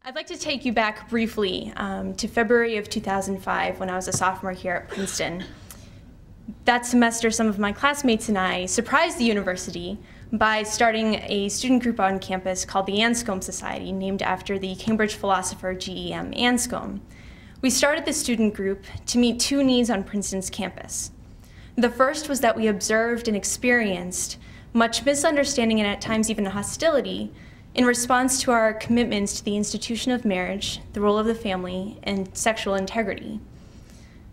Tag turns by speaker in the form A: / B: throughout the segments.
A: I'd like to take you back briefly to February of 2005 when I was a sophomore here at Princeton. That semester, some of my classmates and I surprised the university by starting a student group on campus called the Anscombe Society, named after the Cambridge philosopher G.E.M. Anscombe. We started the student group to meet two needs on Princeton's campus. The first was that we observed and experienced much misunderstanding and at times even hostility in response to our commitments to the institution of marriage, the role of the family, and sexual integrity.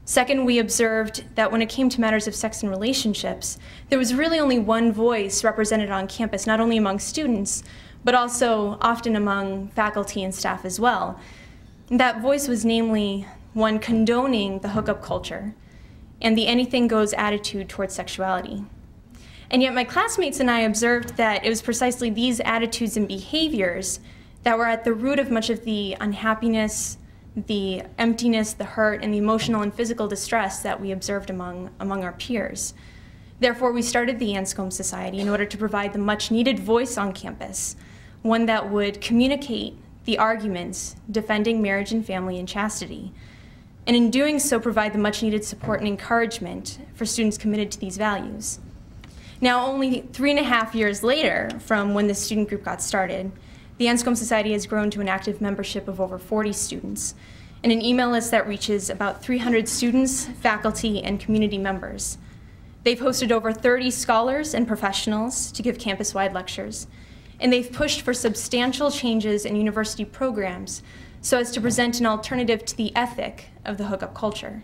A: Second, we observed that when it came to matters of sex and relationships, there was really only one voice represented on campus, not only among students, but also often among faculty and staff as well. And that voice was namely one condoning the hookup culture and the anything goes attitude towards sexuality. And yet my classmates and I observed that it was precisely these attitudes and behaviors that were at the root of much of the unhappiness, the emptiness, the hurt, and the emotional and physical distress that we observed among our peers. Therefore, we started the Anscombe Society in order to provide the much-needed voice on campus, one that would communicate the arguments defending marriage and family and chastity, and in doing so provide the much-needed support and encouragement for students committed to these values. Now, only 3.5 years later from when the student group got started, the Anscombe Society has grown to an active membership of over 40 students, and an email list that reaches about 300 students, faculty, and community members. They've hosted over 30 scholars and professionals to give campus-wide lectures, and they've pushed for substantial changes in university programs so as to present an alternative to the ethic of the hookup culture.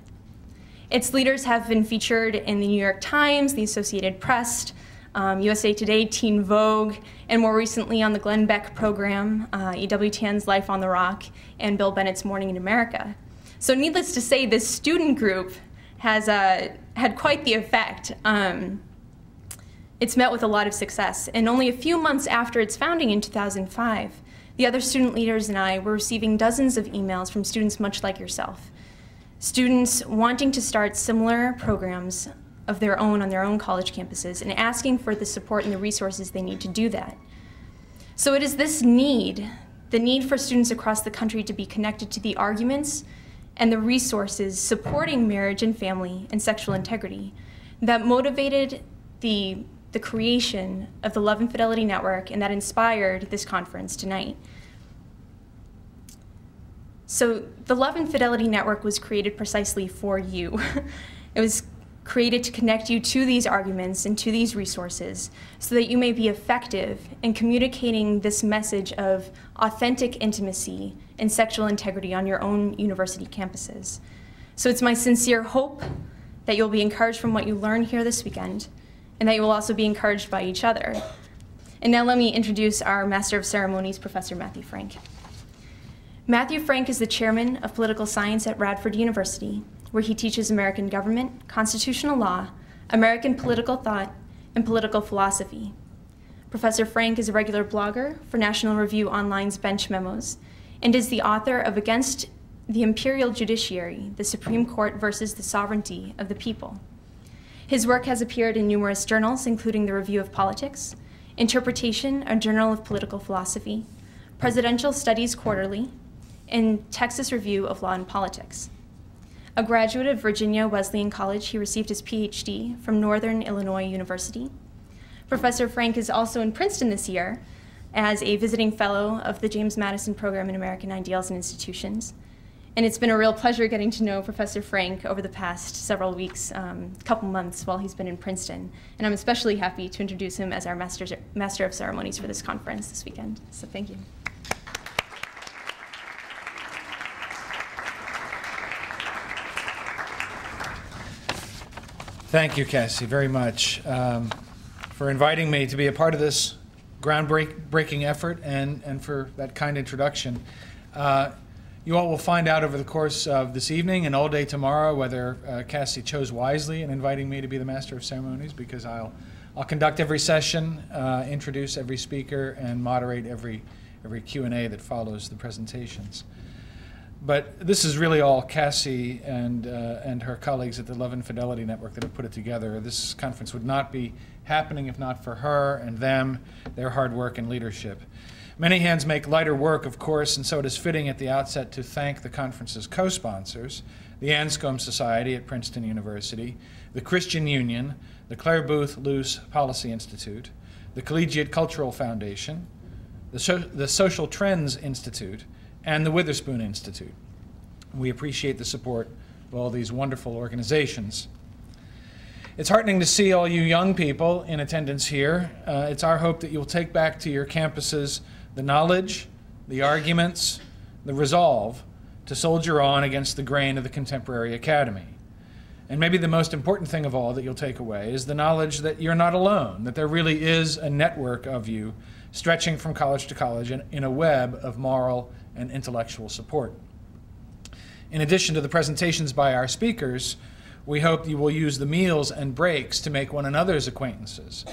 A: Its leaders have been featured in the New York Times, the Associated Press, USA Today, Teen Vogue, and more recently on the Glenn Beck program, EWTN's Life on the Rock, and Bill Bennett's Morning in America. So needless to say, this student group has had quite the effect. It's met with a lot of success, and only a few months after its founding in 2005, the other student leaders and I were receiving dozens of emails from students much like yourself. Students wanting to start similar programs of their own on their own college campuses and asking for the support and the resources they need to do that. So it is this need, the need for students across the country to be connected to the arguments and the resources supporting marriage and family and sexual integrity, that motivated the creation of the Love and Fidelity Network and that inspired this conference tonight. So the Love and Fidelity Network was created precisely for you. It was created to connect you to these arguments and to these resources so that you may be effective in communicating this message of authentic intimacy and sexual integrity on your own university campuses. So it's my sincere hope that you'll be encouraged from what you learn here this weekend, and that you will also be encouraged by each other. And now let me introduce our Master of Ceremonies, Professor Matthew Frank. Matthew Frank is the chairman of political science at Radford University, where he teaches American government, constitutional law, American political thought, and political philosophy. Professor Frank is a regular blogger for National Review Online's Bench Memos, and is the author of Against the Imperial Judiciary, the Supreme Court versus the Sovereignty of the People. His work has appeared in numerous journals, including the Review of Politics, Interpretation, a Journal of Political Philosophy, Presidential Studies Quarterly, and Texas Review of Law and Politics. A graduate of Virginia Wesleyan College, he received his PhD from Northern Illinois University. Professor Frank is also in Princeton this year as a visiting fellow of the James Madison Program in American Ideals and Institutions. And it's been a real pleasure getting to know Professor Frank over the past several weeks, couple months while he's been in Princeton. And I'm especially happy to introduce him as our Master of Ceremonies for this conference this weekend. So thank you.
B: Thank you, Cassie, very much for inviting me to be a part of this groundbreaking effort and for that kind introduction. You all will find out over the course of this evening and all day tomorrow whether Cassie chose wisely in inviting me to be the Master of Ceremonies, because I'll conduct every session, introduce every speaker, and moderate every Q&A that follows the presentations. But this is really all Cassie and her colleagues at the Love and Fidelity Network that have put it together. This conference would not be happening if not for her and them, their hard work and leadership. Many hands make lighter work, of course, and so it is fitting at the outset to thank the conference's co-sponsors, the Anscombe Society at Princeton University, the Christian Union, the Clare Boothe Luce Policy Institute, the Collegiate Cultural Foundation, the Social Trends Institute, and the Witherspoon Institute. We appreciate the support of all these wonderful organizations. It's heartening to see all you young people in attendance here. It's our hope that you'll take back to your campuses the knowledge, the arguments, the resolve to soldier on against the grain of the contemporary academy. And maybe the most important thing of all that you'll take away is the knowledge that you're not alone, that there really is a network of you stretching from college to college in a web of moral and intellectual support. In addition to the presentations by our speakers, we hope you will use the meals and breaks to make one another's acquaintances,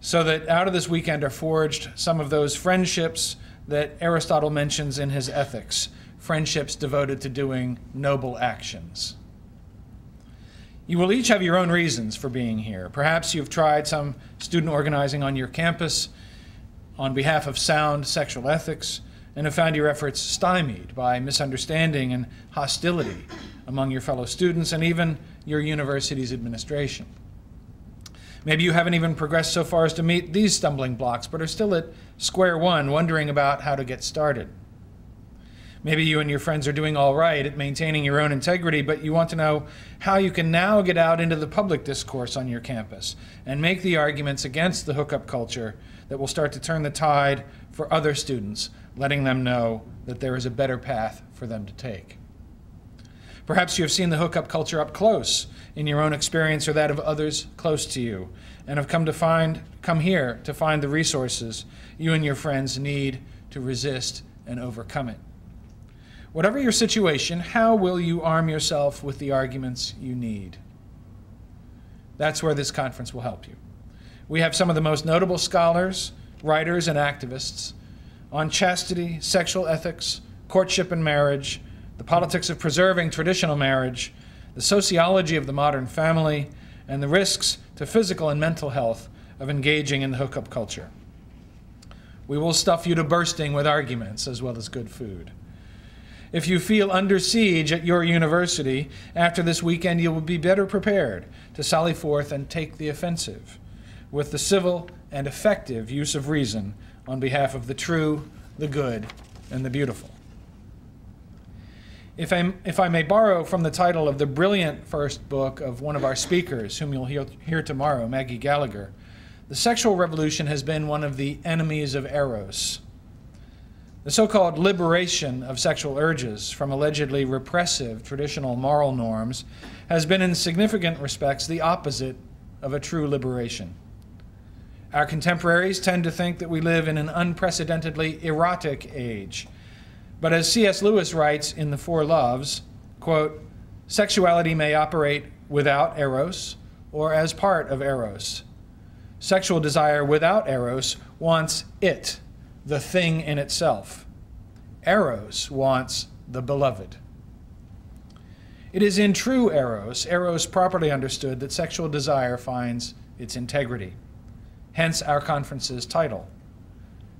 B: so that out of this weekend are forged some of those friendships that Aristotle mentions in his Ethics, friendships devoted to doing noble actions. You will each have your own reasons for being here. Perhaps you've tried some student organizing on your campus on behalf of sound sexual ethics and have found your efforts stymied by misunderstanding and hostility among your fellow students and even your university's administration. Maybe you haven't even progressed so far as to meet these stumbling blocks, but are still at square one, wondering about how to get started. Maybe you and your friends are doing all right at maintaining your own integrity, but you want to know how you can now get out into the public discourse on your campus and make the arguments against the hookup culture that will start to turn the tide for other students, letting them know that there is a better path for them to take. Perhaps you have seen the hookup culture up close in your own experience or that of others close to you, and have come here to find the resources you and your friends need to resist and overcome it. Whatever your situation, how will you arm yourself with the arguments you need? That's where this conference will help you. We have some of the most notable scholars, writers, and activists on chastity, sexual ethics, courtship and marriage, the politics of preserving traditional marriage, the sociology of the modern family, and the risks to physical and mental health of engaging in the hookup culture. We will stuff you to bursting with arguments as well as good food. If you feel under siege at your university, after this weekend you will be better prepared to sally forth and take the offensive with the civil and effective use of reason on behalf of the true, the good, and the beautiful. If I may borrow from the title of the brilliant first book of one of our speakers, whom you'll hear tomorrow, Maggie Gallagher, the sexual revolution has been one of the enemies of Eros. The so-called liberation of sexual urges from allegedly repressive traditional moral norms has been in significant respects the opposite of a true liberation. Our contemporaries tend to think that we live in an unprecedentedly erotic age. But as C.S. Lewis writes in The Four Loves, quote, sexuality may operate without eros or as part of eros. Sexual desire without eros wants it, the thing in itself. Eros wants the beloved. It is in true eros properly understood, that sexual desire finds its integrity. Hence our conference's title.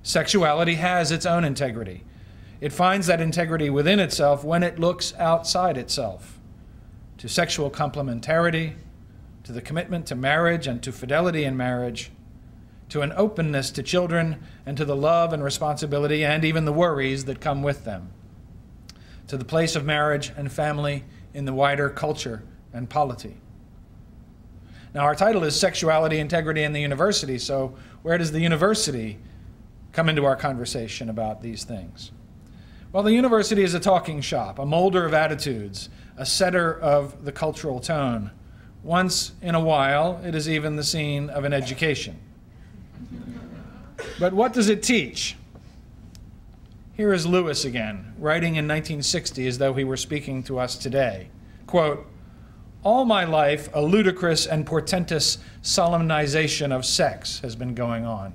B: Sexuality has its own integrity. It finds that integrity within itself when it looks outside itself, to sexual complementarity, to the commitment to marriage and to fidelity in marriage, to an openness to children and to the love and responsibility and even the worries that come with them, to the place of marriage and family in the wider culture and polity. Now, our title is Sexuality, Integrity, and the University, so where does the university come into our conversation about these things? Well, the university is a talking shop, a molder of attitudes, a setter of the cultural tone. Once in a while, it is even the scene of an education. But what does it teach? Here is Lewis again, writing in 1960 as though he were speaking to us today. Quote, all my life, a ludicrous and portentous solemnization of sex has been going on.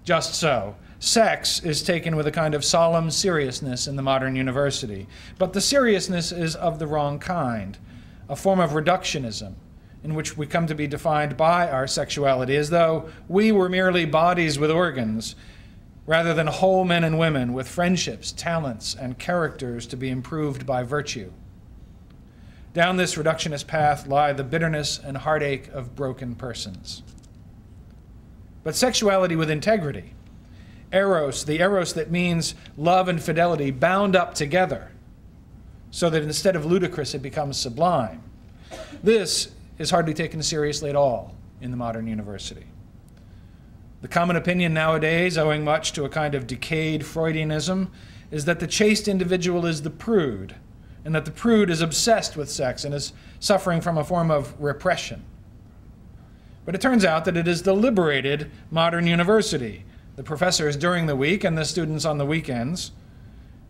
B: Just so. Sex is taken with a kind of solemn seriousness in the modern university, but the seriousness is of the wrong kind, a form of reductionism, in which we come to be defined by our sexuality, as though we were merely bodies with organs, rather than whole men and women with friendships, talents, and characters to be improved by virtue. Down this reductionist path lie the bitterness and heartache of broken persons. But sexuality with integrity, eros, the eros that means love and fidelity bound up together, so that instead of ludicrous it becomes sublime, this is hardly taken seriously at all in the modern university. The common opinion nowadays, owing much to a kind of decayed Freudianism, is that the chaste individual is the prude, and that the prude is obsessed with sex and is suffering from a form of repression. But it turns out that it is the liberated modern university, the professors during the week and the students on the weekends,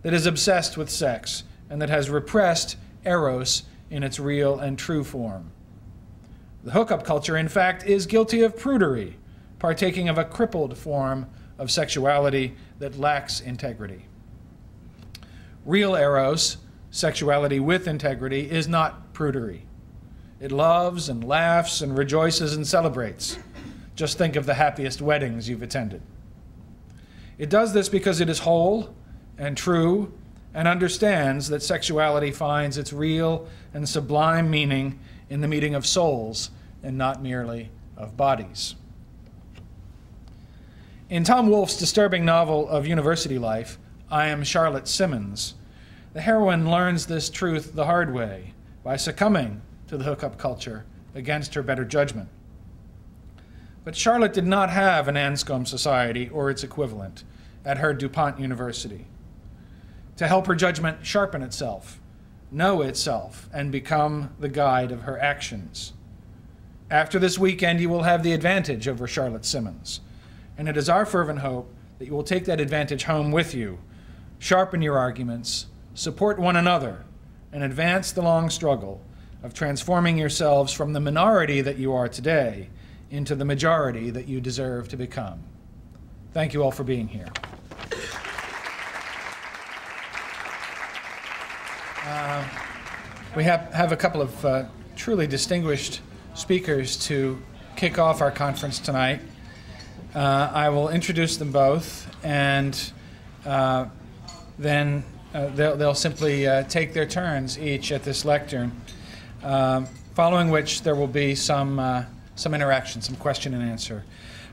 B: that is obsessed with sex and that has repressed eros in its real and true form. The hookup culture, in fact, is guilty of prudery, partaking of a crippled form of sexuality that lacks integrity. Real eros, sexuality with integrity, is not prudery. It loves and laughs and rejoices and celebrates. Just think of the happiest weddings you've attended. It does this because it is whole and true and understands that sexuality finds its real and sublime meaning in the meeting of souls and not merely of bodies. In Tom Wolfe's disturbing novel of university life, I Am Charlotte Simmons, the heroine learns this truth the hard way by succumbing to the hookup culture against her better judgment. But Charlotte did not have an Anscombe Society or its equivalent at her DuPont University to help her judgment sharpen itself, know itself, and become the guide of her actions. After this weekend, you will have the advantage over Charlotte Simmons, and it is our fervent hope that you will take that advantage home with you, sharpen your arguments, support one another, and advance the long struggle of transforming yourselves from the minority that you are today into the majority that you deserve to become. Thank you all for being here. We have a couple of truly distinguished speakers to kick off our conference tonight. I will introduce them both, and then they'll simply take their turns each at this lectern, following which there will be some interaction, some question and answer.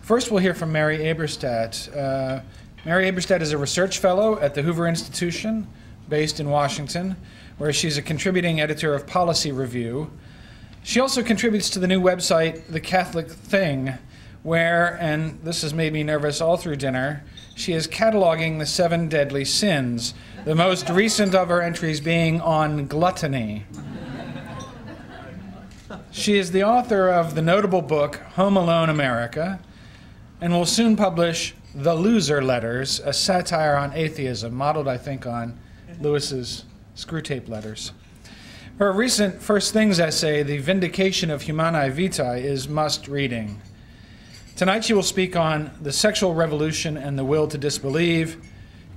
B: First, we'll hear from Mary Eberstadt. Mary Eberstadt is a research fellow at the Hoover Institution, based in Washington, where she's a contributing editor of Policy Review. She also contributes to the new website, The Catholic Thing, where, and this has made me nervous all through dinner, she is cataloging the 7 deadly sins, the most recent of her entries being on gluttony. She is the author of the notable book, Home Alone America, and will soon publish The Loser Letters, a satire on atheism, modeled, I think, on Lewis's Screwtape Letters. Her recent First Things essay, The Vindication of Humanae Vitae, is must-reading. Tonight she will speak on the sexual revolution and the will to disbelieve,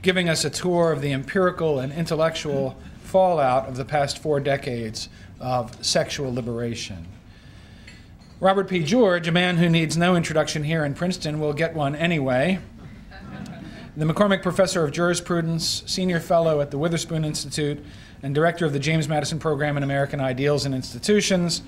B: giving us a tour of the empirical and intellectual fallout of the past 4 decades of sexual liberation. Robert P. George, a man who needs no introduction here in Princeton, will get one anyway. The McCormick Professor of Jurisprudence, Senior Fellow at the Witherspoon Institute, and Director of the James Madison Program in American Ideals and Institutions.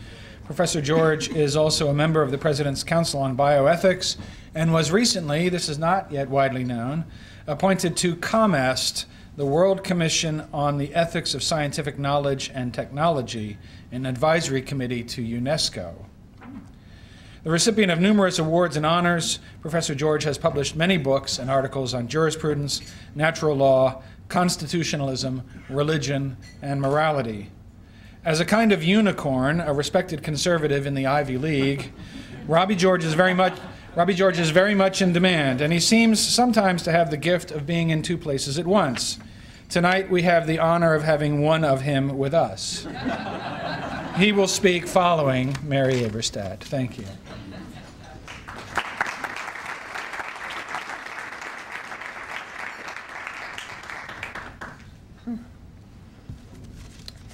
B: Professor George is also a member of the President's Council on Bioethics and was recently, this is not yet widely known, appointed to ComEst, the World Commission on the Ethics of Scientific Knowledge and Technology, an advisory committee to UNESCO. The recipient of numerous awards and honors, Professor George has published many books and articles on jurisprudence, natural law, constitutionalism, religion, and morality. As a kind of unicorn, a respected conservative in the Ivy League, Robbie George is very much in demand, and he seems sometimes to have the gift of being in 2 places at once. Tonight we have the honor of having one of him with us. He will speak following Mary Eberstadt. Thank you.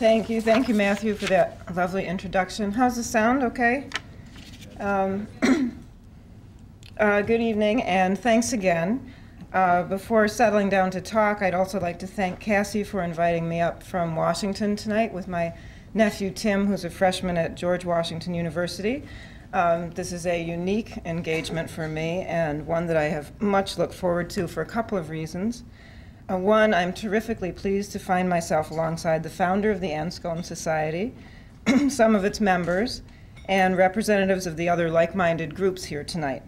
C: Thank you, Matthew, for that lovely introduction. How's the sound? Okay. Good evening, and thanks again. Before settling down to talk, I'd also like to thank Cassie for inviting me up from Washington tonight with my nephew Tim, who's a freshman at George Washington University. This is a unique engagement for me, and one that I have much looked forward to for a couple of reasons. One, I'm terrifically pleased to find myself alongside the founder of the Anscombe Society, some of its members, and representatives of the other like-minded groups here tonight.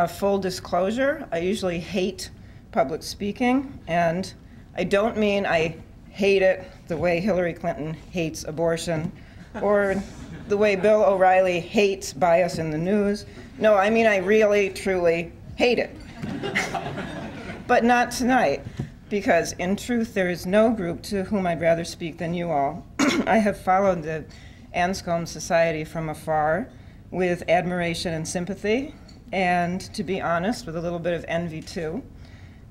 C: Full disclosure, I usually hate public speaking, and I don't mean I hate it the way Hillary Clinton hates abortion, or the way Bill O'Reilly hates bias in the news. No, I mean I really, truly hate it. But not tonight, because in truth there is no group to whom I'd rather speak than you all. I have followed the Anscombe Society from afar with admiration and sympathy, and to be honest, with a little bit of envy too.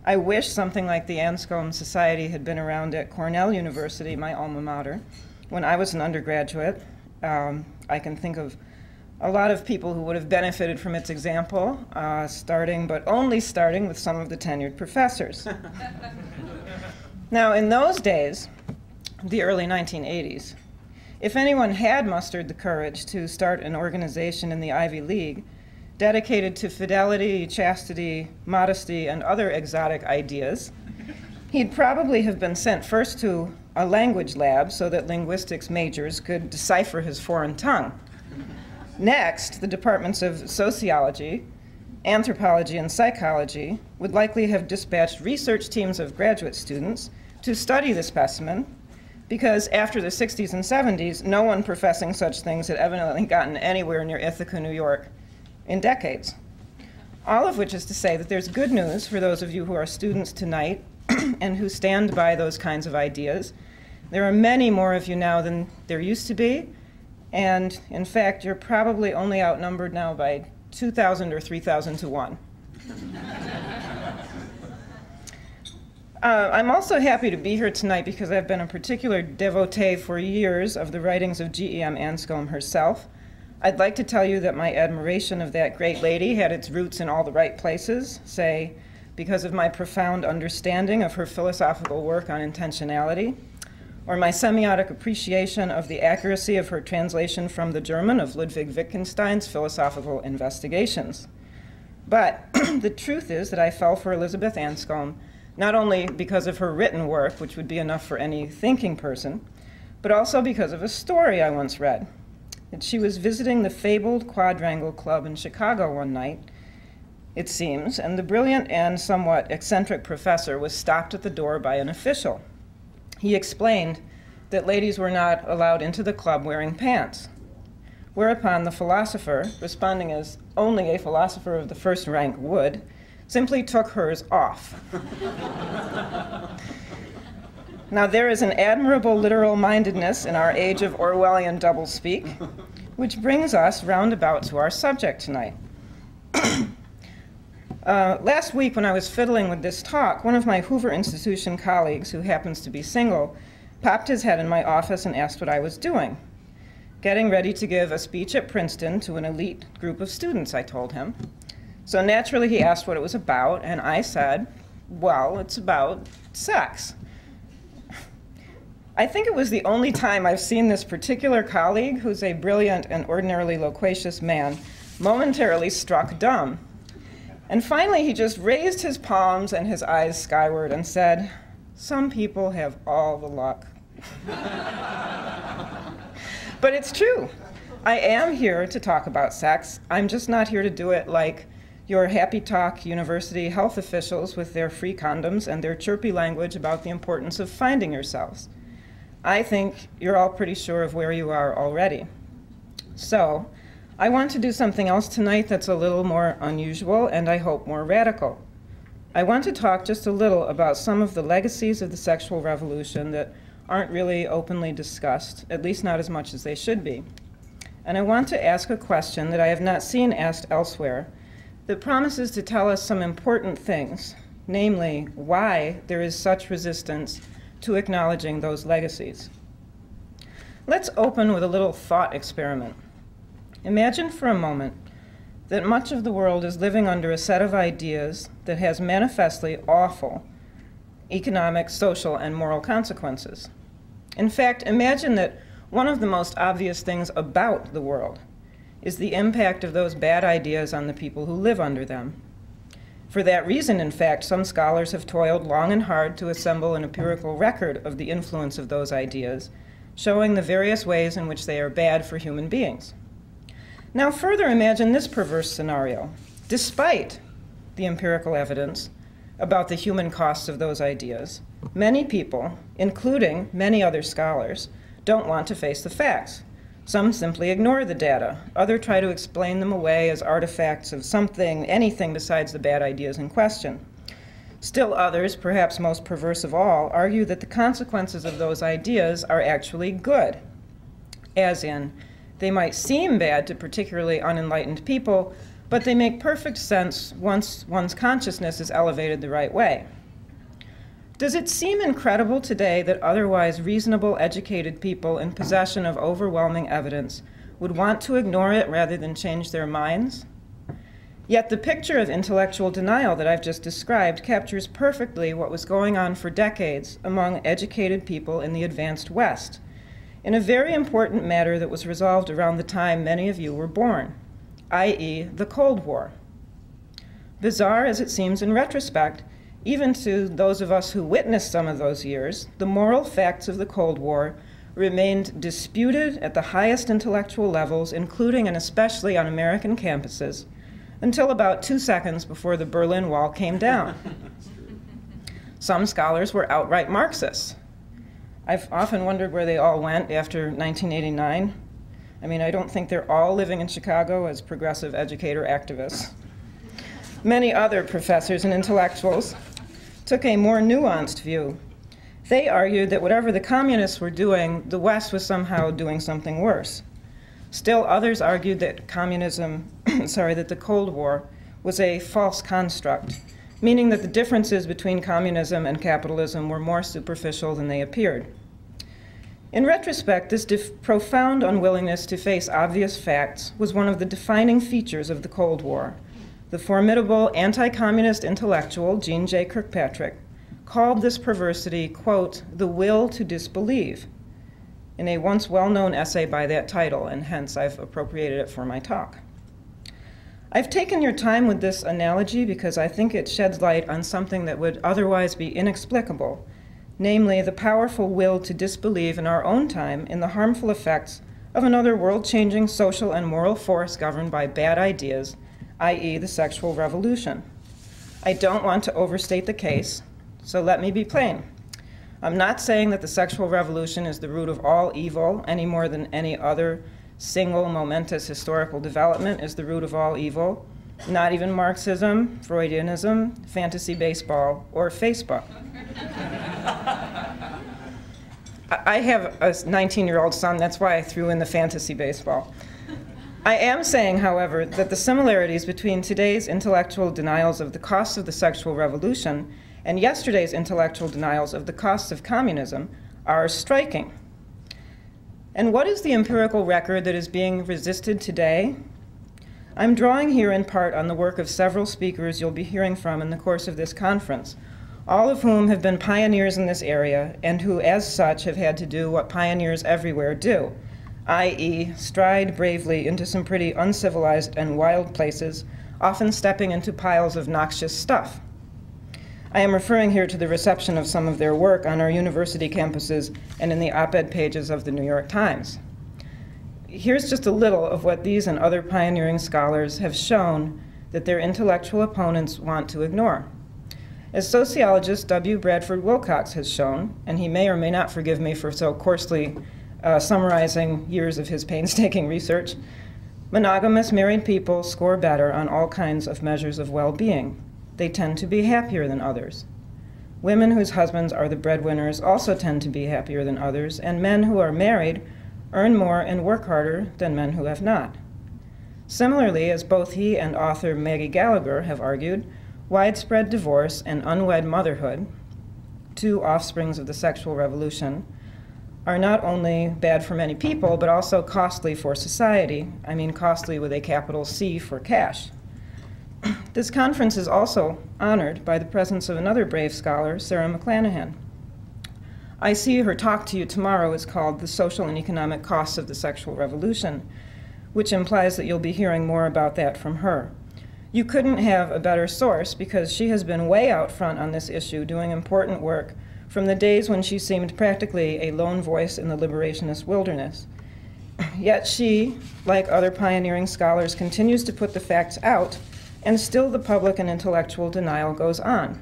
C: I wish something like the Anscombe Society had been around at Cornell University, my alma mater, when I was an undergraduate. I can think of a lot of people who would have benefited from its example, only starting with some of the tenured professors. Now, in those days, the early 1980s, if anyone had mustered the courage to start an organization in the Ivy League dedicated to fidelity, chastity, modesty, and other exotic ideas, he'd probably have been sent first to a language lab so that linguistics majors could decipher his foreign tongue. Next, the departments of sociology, anthropology, and psychology would likely have dispatched research teams of graduate students to study the specimen, because after the 60s and 70s, no one professing such things had evidently gotten anywhere near Ithaca, New York in decades. All of which is to say that there's good news for those of you who are students tonight and who stand by those kinds of ideas. There are many more of you now than there used to be, and in fact, you're probably only outnumbered now by 2,000 or 3,000 to 1. I'm also happy to be here tonight because I've been a particular devotee for years of the writings of G.E.M. Anscombe herself. I'd like to tell you that my admiration of that great lady had its roots in all the right places, say, because of my profound understanding of her philosophical work on intentionality, or my semiotic appreciation of the accuracy of her translation from the German of Ludwig Wittgenstein's Philosophical Investigations. But the truth is that I fell for Elizabeth Anscombe, not only because of her written work, which would be enough for any thinking person, but also because of a story I once read. That she was visiting the fabled Quadrangle Club in Chicago one night, it seems, and the brilliant and somewhat eccentric professor was stopped at the door by an official. He explained that ladies were not allowed into the club wearing pants, whereupon the philosopher, responding as only a philosopher of the first rank would, simply took hers off. Now, there is an admirable literal-mindedness in our age of Orwellian doublespeak, which brings us roundabout to our subject tonight. Last week, when I was fiddling with this talk, one of my Hoover Institution colleagues, who happens to be single, popped his head in my office and asked what I was doing. Getting ready to give a speech at Princeton to an elite group of students, I told him. So naturally, he asked what it was about, and I said, well, it's about sex. I think it was the only time I've seen this particular colleague, who's a brilliant and ordinarily loquacious man, momentarily struck dumb. And finally, he just raised his palms and his eyes skyward and said, "Some people have all the luck." But it's true. I am here to talk about sex. I'm just not here to do it like your happy talk university health officials with their free condoms and their chirpy language about the importance of finding yourselves. I think you're all pretty sure of where you are already. So, I want to do something else tonight that's a little more unusual and I hope more radical. I want to talk just a little about some of the legacies of the sexual revolution that aren't really openly discussed, at least not as much as they should be. And I want to ask a question that I have not seen asked elsewhere that promises to tell us some important things, namely why there is such resistance to acknowledging those legacies. Let's open with a little thought experiment. Imagine for a moment that much of the world is living under a set of ideas that has manifestly awful economic, social, and moral consequences. In fact, imagine that one of the most obvious things about the world is the impact of those bad ideas on the people who live under them. For that reason, in fact, some scholars have toiled long and hard to assemble an empirical record of the influence of those ideas, showing the various ways in which they are bad for human beings. Now further imagine this perverse scenario. Despite the empirical evidence about the human costs of those ideas, many people, including many other scholars, don't want to face the facts. Some simply ignore the data. Others try to explain them away as artifacts of something, anything besides the bad ideas in question. Still others, perhaps most perverse of all, argue that the consequences of those ideas are actually good, as in, they might seem bad to particularly unenlightened people, but they make perfect sense once one's consciousness is elevated the right way. Does it seem incredible today that otherwise reasonable, educated people in possession of overwhelming evidence would want to ignore it rather than change their minds? Yet the picture of intellectual denial that I've just described captures perfectly what was going on for decades among educated people in the advanced West, in a very important matter that was resolved around the time many of you were born, i.e., the Cold War. Bizarre as it seems in retrospect, even to those of us who witnessed some of those years, the moral facts of the Cold War remained disputed at the highest intellectual levels, including and especially on American campuses, until about 2 seconds before the Berlin Wall came down. Some scholars were outright Marxists. I've often wondered where they all went after 1989. I mean, I don't think they're all living in Chicago as progressive educator activists. Many other professors and intellectuals took a more nuanced view. They argued that whatever the communists were doing, the West was somehow doing something worse. Still others argued that that the Cold War was a false construct, meaning that the differences between communism and capitalism were more superficial than they appeared. In retrospect, this profound unwillingness to face obvious facts was one of the defining features of the Cold War. The formidable anti-communist intellectual, Jean J. Kirkpatrick, called this perversity, quote, the will to disbelieve, in a once well-known essay by that title, and hence I've appropriated it for my talk. I've taken your time with this analogy because I think it sheds light on something that would otherwise be inexplicable, namely the powerful will to disbelieve in our own time in the harmful effects of another world-changing social and moral force governed by bad ideas, i.e. the sexual revolution. I don't want to overstate the case, so let me be plain. I'm not saying that the sexual revolution is the root of all evil any more than any other single momentous historical development is the root of all evil, not even Marxism, Freudianism, fantasy baseball, or Facebook. I have a 19-year-old son, that's why I threw in the fantasy baseball. I am saying, however, that the similarities between today's intellectual denials of the costs of the sexual revolution and yesterday's intellectual denials of the costs of communism are striking. And what is the empirical record that is being resisted today? I'm drawing here in part on the work of several speakers you'll be hearing from in the course of this conference, all of whom have been pioneers in this area and who, as such, have had to do what pioneers everywhere do, i.e., stride bravely into some pretty uncivilized and wild places, often stepping into piles of noxious stuff. I am referring here to the reception of some of their work on our university campuses and in the op-ed pages of the New York Times. Here's just a little of what these and other pioneering scholars have shown that their intellectual opponents want to ignore. As sociologist W. Bradford Wilcox has shown, and he may or may not forgive me for so coarsely summarizing years of his painstaking research, monogamous married people score better on all kinds of measures of well-being. They tend to be happier than others. Women whose husbands are the breadwinners also tend to be happier than others, and men who are married earn more and work harder than men who have not. Similarly, as both he and author Maggie Gallagher have argued, widespread divorce and unwed motherhood, two offsprings of the sexual revolution, are not only bad for many people, but also costly for society. I mean costly with a capital C for cash. This conference is also honored by the presence of another brave scholar, Sarah McClanahan. I see her talk to you tomorrow is called The Social and Economic Costs of the Sexual Revolution, which implies that you'll be hearing more about that from her. You couldn't have a better source because she has been way out front on this issue, doing important work from the days when she seemed practically a lone voice in the liberationist wilderness. Yet she, like other pioneering scholars, continues to put the facts out, and still the public and intellectual denial goes on.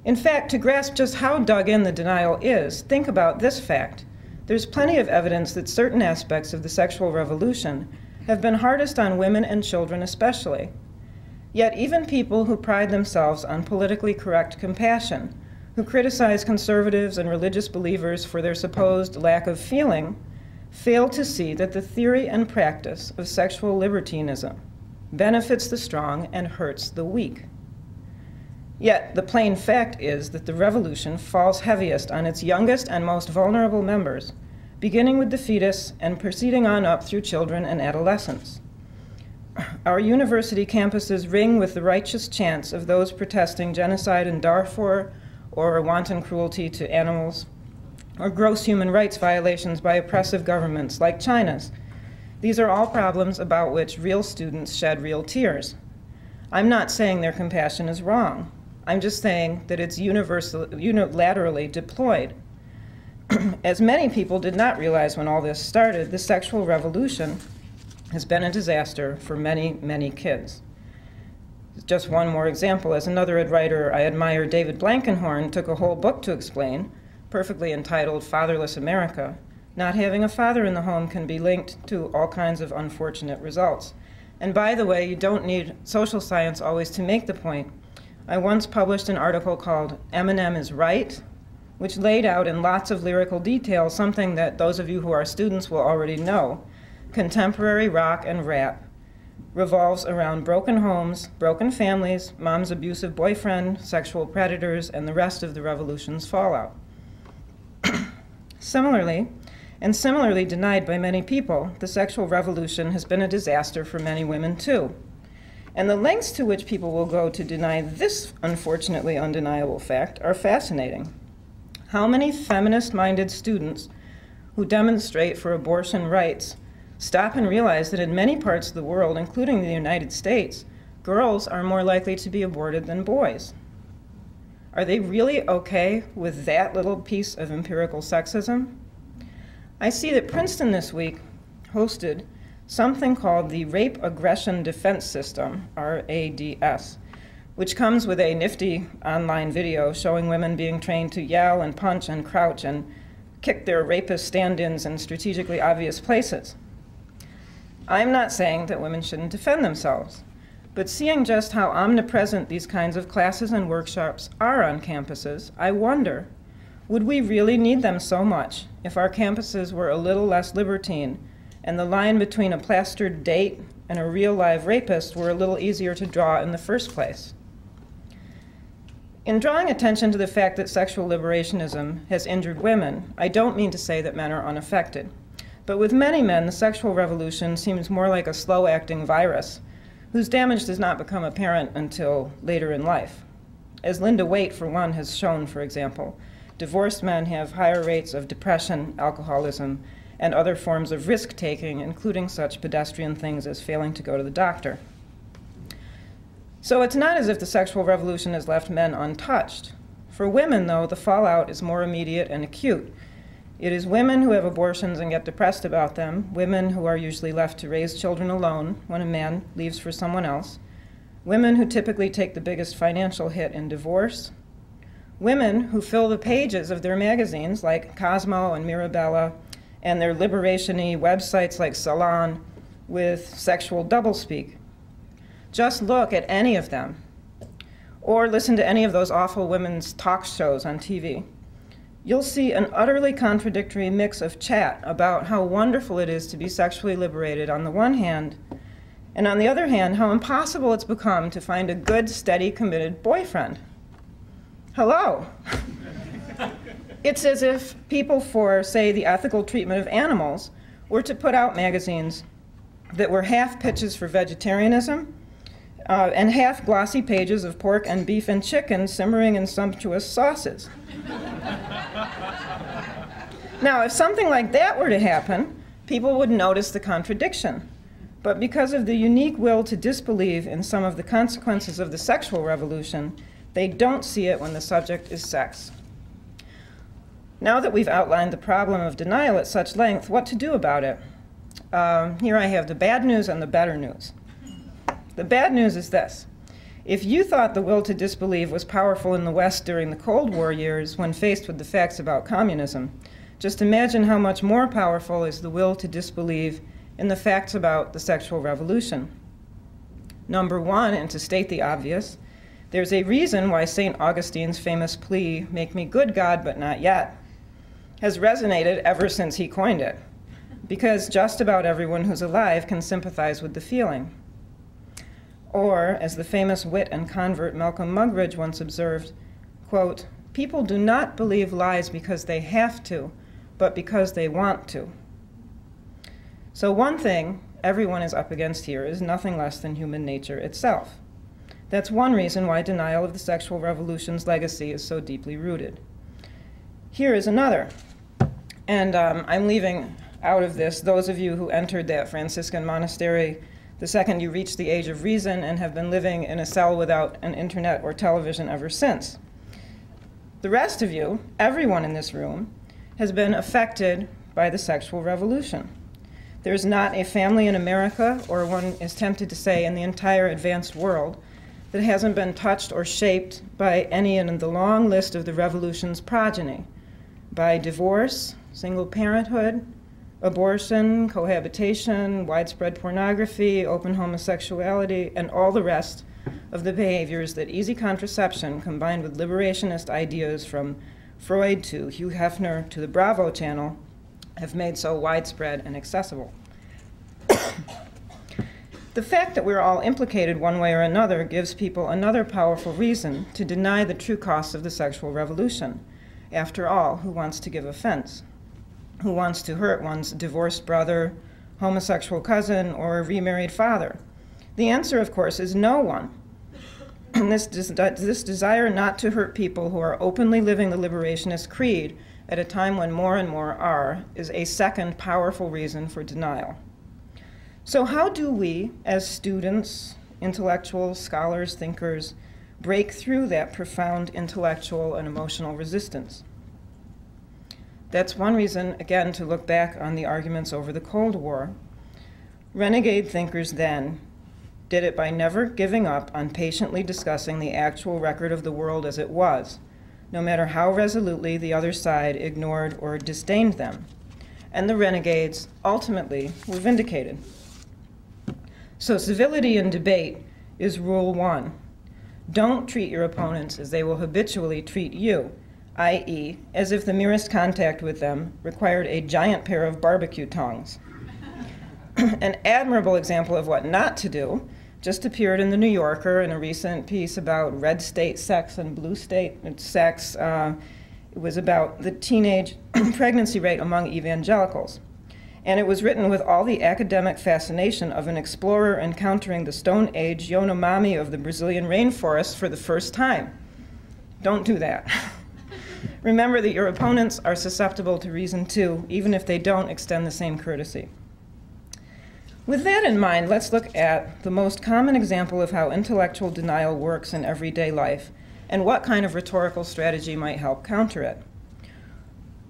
C: In fact, to grasp just how dug in the denial is, think about this fact. There's plenty of evidence that certain aspects of the sexual revolution have been hardest on women and children especially. Yet even people who pride themselves on politically correct compassion, who criticize conservatives and religious believers for their supposed lack of feeling, fail to see that the theory and practice of sexual libertinism benefits the strong and hurts the weak. Yet the plain fact is that the revolution falls heaviest on its youngest and most vulnerable members, beginning with the fetus and proceeding on up through children and adolescents. Our university campuses ring with the righteous chants of those protesting genocide in Darfur, or wanton cruelty to animals, or gross human rights violations by oppressive governments like China's. These are all problems about which real students shed real tears. I'm not saying their compassion is wrong. I'm just saying that it's unilaterally deployed. As many people did not realize when all this started, the sexual revolution has been a disaster for many, many kids. Just one more example. As another writer I admire, David Blankenhorn, took a whole book to explain, perfectly entitled Fatherless America. Not having a father in the home can be linked to all kinds of unfortunate results. And by the way, you don't need social science always to make the point. I once published an article called Eminem is Right, which laid out in lots of lyrical detail something that those of you who are students will already know. Contemporary rock and rap revolves around broken homes, broken families, mom's abusive boyfriend, sexual predators, and the rest of the revolution's fallout. Similarly denied by many people, the sexual revolution has been a disaster for many women too. And the lengths to which people will go to deny this unfortunately undeniable fact are fascinating. How many feminist-minded students who demonstrate for abortion rights stop and realize that in many parts of the world, including the United States, girls are more likely to be aborted than boys? Are they really okay with that little piece of empirical sexism? I see that Princeton this week hosted something called the Rape Aggression Defense System, RADS, which comes with a nifty online video showing women being trained to yell and punch and crouch and kick their rapist stand-ins in strategically obvious places. I'm not saying that women shouldn't defend themselves, but seeing just how omnipresent these kinds of classes and workshops are on campuses, I wonder, would we really need them so much if our campuses were a little less libertine and the line between a plastered date and a real live rapist were a little easier to draw in the first place? In drawing attention to the fact that sexual liberationism has injured women, I don't mean to say that men are unaffected. But with many men, the sexual revolution seems more like a slow-acting virus whose damage does not become apparent until later in life. As Linda Waite, for one, has shown, for example, divorced men have higher rates of depression, alcoholism, and other forms of risk-taking, including such pedestrian things as failing to go to the doctor. So it's not as if the sexual revolution has left men untouched. For women, though, the fallout is more immediate and acute. It is women who have abortions and get depressed about them, women who are usually left to raise children alone when a man leaves for someone else, women who typically take the biggest financial hit in divorce, women who fill the pages of their magazines like Cosmo and Mirabella and their liberation-y websites like Salon with sexual doublespeak. Just look at any of them, or listen to any of those awful women's talk shows on TV. You'll see an utterly contradictory mix of chat about how wonderful it is to be sexually liberated on the one hand, and on the other hand, how impossible it's become to find a good, steady, committed boyfriend. Hello. It's as if people for, say, the ethical treatment of animals were to put out magazines that were half pitches for vegetarianism and half glossy pages of pork and beef and chicken simmering in sumptuous sauces. Now, if something like that were to happen, people would notice the contradiction. But because of the unique will to disbelieve in some of the consequences of the sexual revolution, they don't see it when the subject is sex. Now that we've outlined the problem of denial at such length, what to do about it? Here I have the bad news and the better news. The bad news is this. If you thought the will to disbelieve was powerful in the West during the Cold War years when faced with the facts about communism, just imagine how much more powerful is the will to disbelieve in the facts about the sexual revolution. Number one, and to state the obvious, there's a reason why St. Augustine's famous plea, "Make me good, God, but not yet," has resonated ever since he coined it, because just about everyone who's alive can sympathize with the feeling. Or, as the famous wit and convert Malcolm Muggeridge once observed, quote, "People do not believe lies because they have to, but because they want to." So one thing everyone is up against here is nothing less than human nature itself. That's one reason why denial of the sexual revolution's legacy is so deeply rooted. Here is another, and I'm leaving out of this those of you who entered that Franciscan monastery the second you reached the age of reason and have been living in a cell without an internet or television ever since. The rest of you, everyone in this room, has been affected by the sexual revolution. There's not a family in America, or one is tempted to say in the entire advanced world, that hasn't been touched or shaped by any in the long list of the revolution's progeny, by divorce, single parenthood, abortion, cohabitation, widespread pornography, open homosexuality, and all the rest of the behaviors that easy contraception combined with liberationist ideas from Freud to Hugh Hefner to the Bravo channel have made so widespread and accessible. The fact that we're all implicated one way or another gives people another powerful reason to deny the true costs of the sexual revolution. After all, who wants to give offense? Who wants to hurt one's divorced brother, homosexual cousin, or remarried father? The answer, of course, is no one. This desire not to hurt people who are openly living the liberationist creed at a time when more and more are is a second powerful reason for denial. So how do we, as students, intellectuals, scholars, thinkers, break through that profound intellectual and emotional resistance? That's one reason, again, to look back on the arguments over the Cold War. Renegade thinkers then did it by never giving up on patiently discussing the actual record of the world as it was, no matter how resolutely the other side ignored or disdained them. And the renegades ultimately were vindicated. So civility in debate is rule one. Don't treat your opponents as they will habitually treat you, i.e., as if the merest contact with them required a giant pair of barbecue tongs. An admirable example of what not to do just appeared in The New Yorker in a recent piece about red state sex and blue state sex. It was about the teenage pregnancy rate among evangelicals. And it was written with all the academic fascination of an explorer encountering the Stone Age Yanomami of the Brazilian rainforest for the first time. Don't do that. Remember that your opponents are susceptible to reason too, even if they don't extend the same courtesy. With that in mind, let's look at the most common example of how intellectual denial works in everyday life and what kind of rhetorical strategy might help counter it.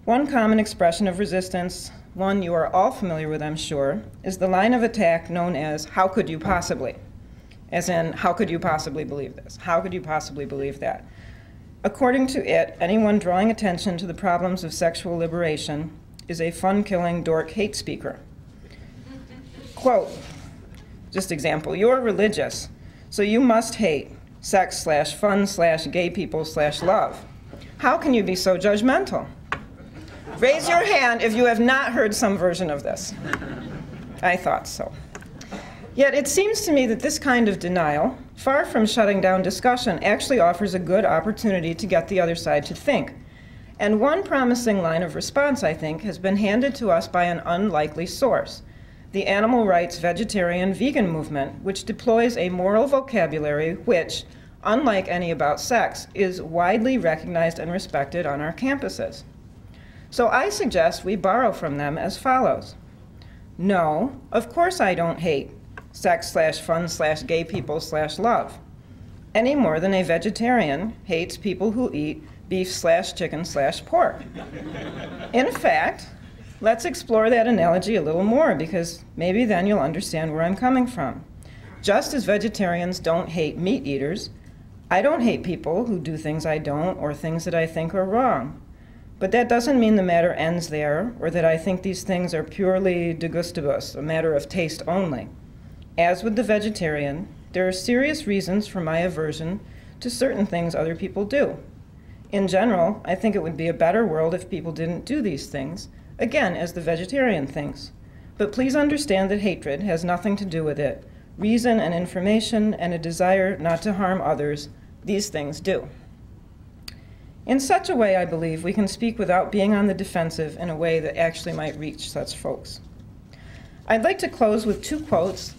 C: One common expression of resistance, one you are all familiar with, I'm sure, is the line of attack known as, "How could you possibly?" As in, how could you possibly believe this? How could you possibly believe that? According to it, anyone drawing attention to the problems of sexual liberation is a fun-killing dork hate speaker. Quote, just example, you're religious, so you must hate sex/fun/gay people/love. How can you be so judgmental? Raise your hand if you have not heard some version of this. I thought so. Yet it seems to me that this kind of denial, far from shutting down discussion, actually offers a good opportunity to get the other side to think. And one promising line of response, I think, has been handed to us by an unlikely source, the animal rights vegetarian vegan movement, which deploys a moral vocabulary which, unlike any about sex, is widely recognized and respected on our campuses. So I suggest we borrow from them as follows. No, of course I don't hate sex/fun/gay people/love, any more than a vegetarian hates people who eat beef/chicken/pork. In fact, let's explore that analogy a little more, because maybe then you'll understand where I'm coming from. Just as vegetarians don't hate meat eaters, I don't hate people who do things I don't or things that I think are wrong. But that doesn't mean the matter ends there, or that I think these things are purely de gustibus, a matter of taste only. As with the vegetarian, there are serious reasons for my aversion to certain things other people do. In general, I think it would be a better world if people didn't do these things, again, as the vegetarian thinks. But please understand that hatred has nothing to do with it. Reason and information and a desire not to harm others, these things do. In such a way, I believe, we can speak without being on the defensive in a way that actually might reach such folks. I'd like to close with two quotes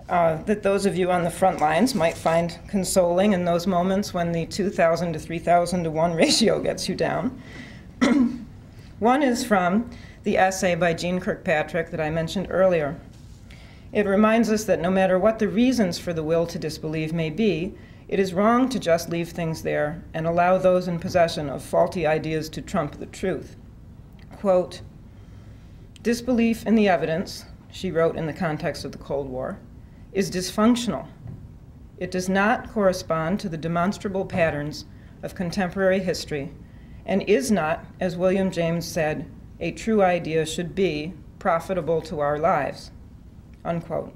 C: that those of you on the front lines might find consoling in those moments when the 2,000 to 3,000 to 1 ratio gets you down. One is from the essay by Jeane Kirkpatrick that I mentioned earlier. It reminds us that no matter what the reasons for the will to disbelieve may be, it is wrong to just leave things there and allow those in possession of faulty ideas to trump the truth. Quote, "Disbelief in the evidence," she wrote in the context of the Cold War, "is dysfunctional. It does not correspond to the demonstrable patterns of contemporary history and is not, as William James said, a true idea should be profitable to our lives." Unquote.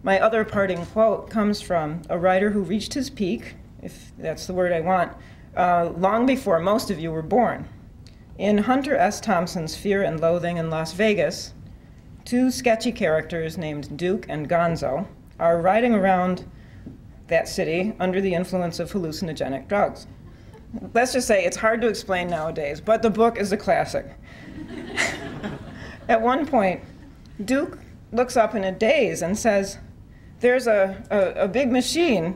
C: My other parting quote comes from a writer who reached his peak, if that's the word I want, long before most of you were born. In Hunter S. Thompson's Fear and Loathing in Las Vegas, two sketchy characters named Duke and Gonzo are riding around that city under the influence of hallucinogenic drugs. Let's just say it's hard to explain nowadays, but the book is a classic. At one point, Duke looks up in a daze and says, "There's a big machine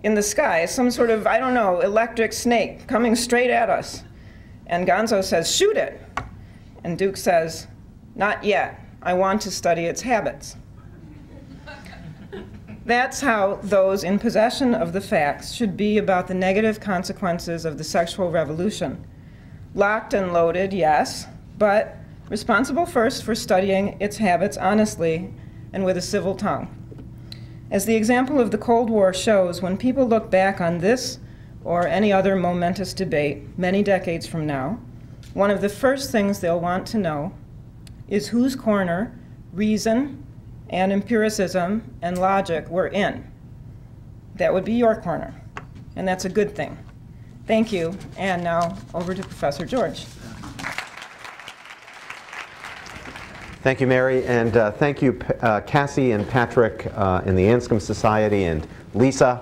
C: in the sky, some sort of, I don't know, electric snake coming straight at us." And Gonzo says, "Shoot it." And Duke says, "Not yet. I want to study its habits." That's how those in possession of the facts should be about the negative consequences of the sexual revolution. Locked and loaded, yes, but responsible first for studying its habits honestly and with a civil tongue. As the example of the Cold War shows, when people look back on this or any other momentous debate many decades from now, one of the first things they'll want to know is whose corner reason and empiricism and logic were in. That would be your corner, and that's a good thing. Thank you, and now over to Professor George.
D: Thank you, Mary, and thank you, Cassie and Patrick in the Anscombe Society, and Lisa,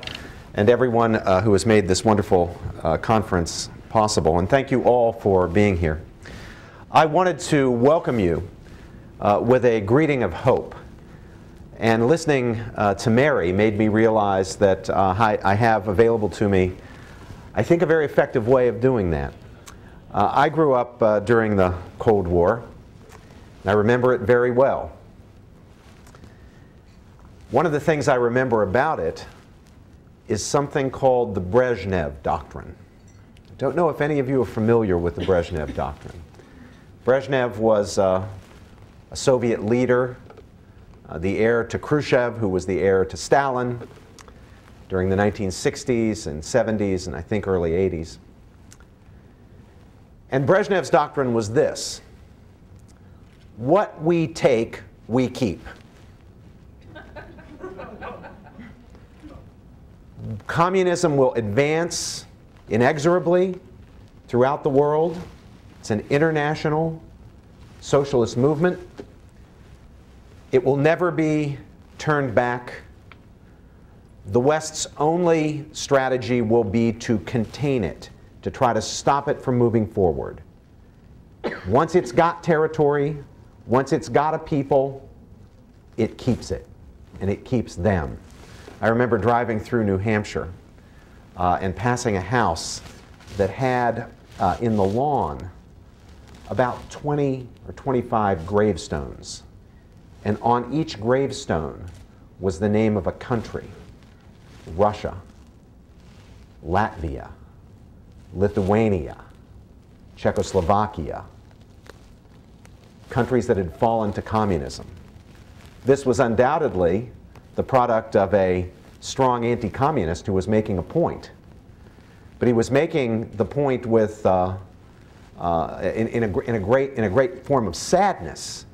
D: and everyone who has made this wonderful conference possible. And thank you all for being here. I wanted to welcome you with a greeting of hope. And listening to Mary made me realize that I have available to me, I think, a very effective way of doing that. I grew up during the Cold War. I remember it very well. One of the things I remember about it is something called the Brezhnev Doctrine. I don't know if any of you are familiar with the Brezhnev Doctrine. Brezhnev was a Soviet leader, the heir to Khrushchev, who was the heir to Stalin during the 1960s and 70s and I think early 80s. And Brezhnev's doctrine was this: what we take, we keep. Communism will advance inexorably throughout the world. It's an international socialist movement. It will never be turned back. The West's only strategy will be to contain it, to try to stop it from moving forward. Once it's got territory, once it's got a people, it keeps it, and it keeps them. I remember driving through New Hampshire and passing a house that had in the lawn about 20 or 25 gravestones. And on each gravestone was the name of a country: Russia, Latvia, Lithuania, Czechoslovakia, countries that had fallen to communism. This was undoubtedly the product of a strong anti-communist who was making a point. But he was making the point with, in a great form of sadness,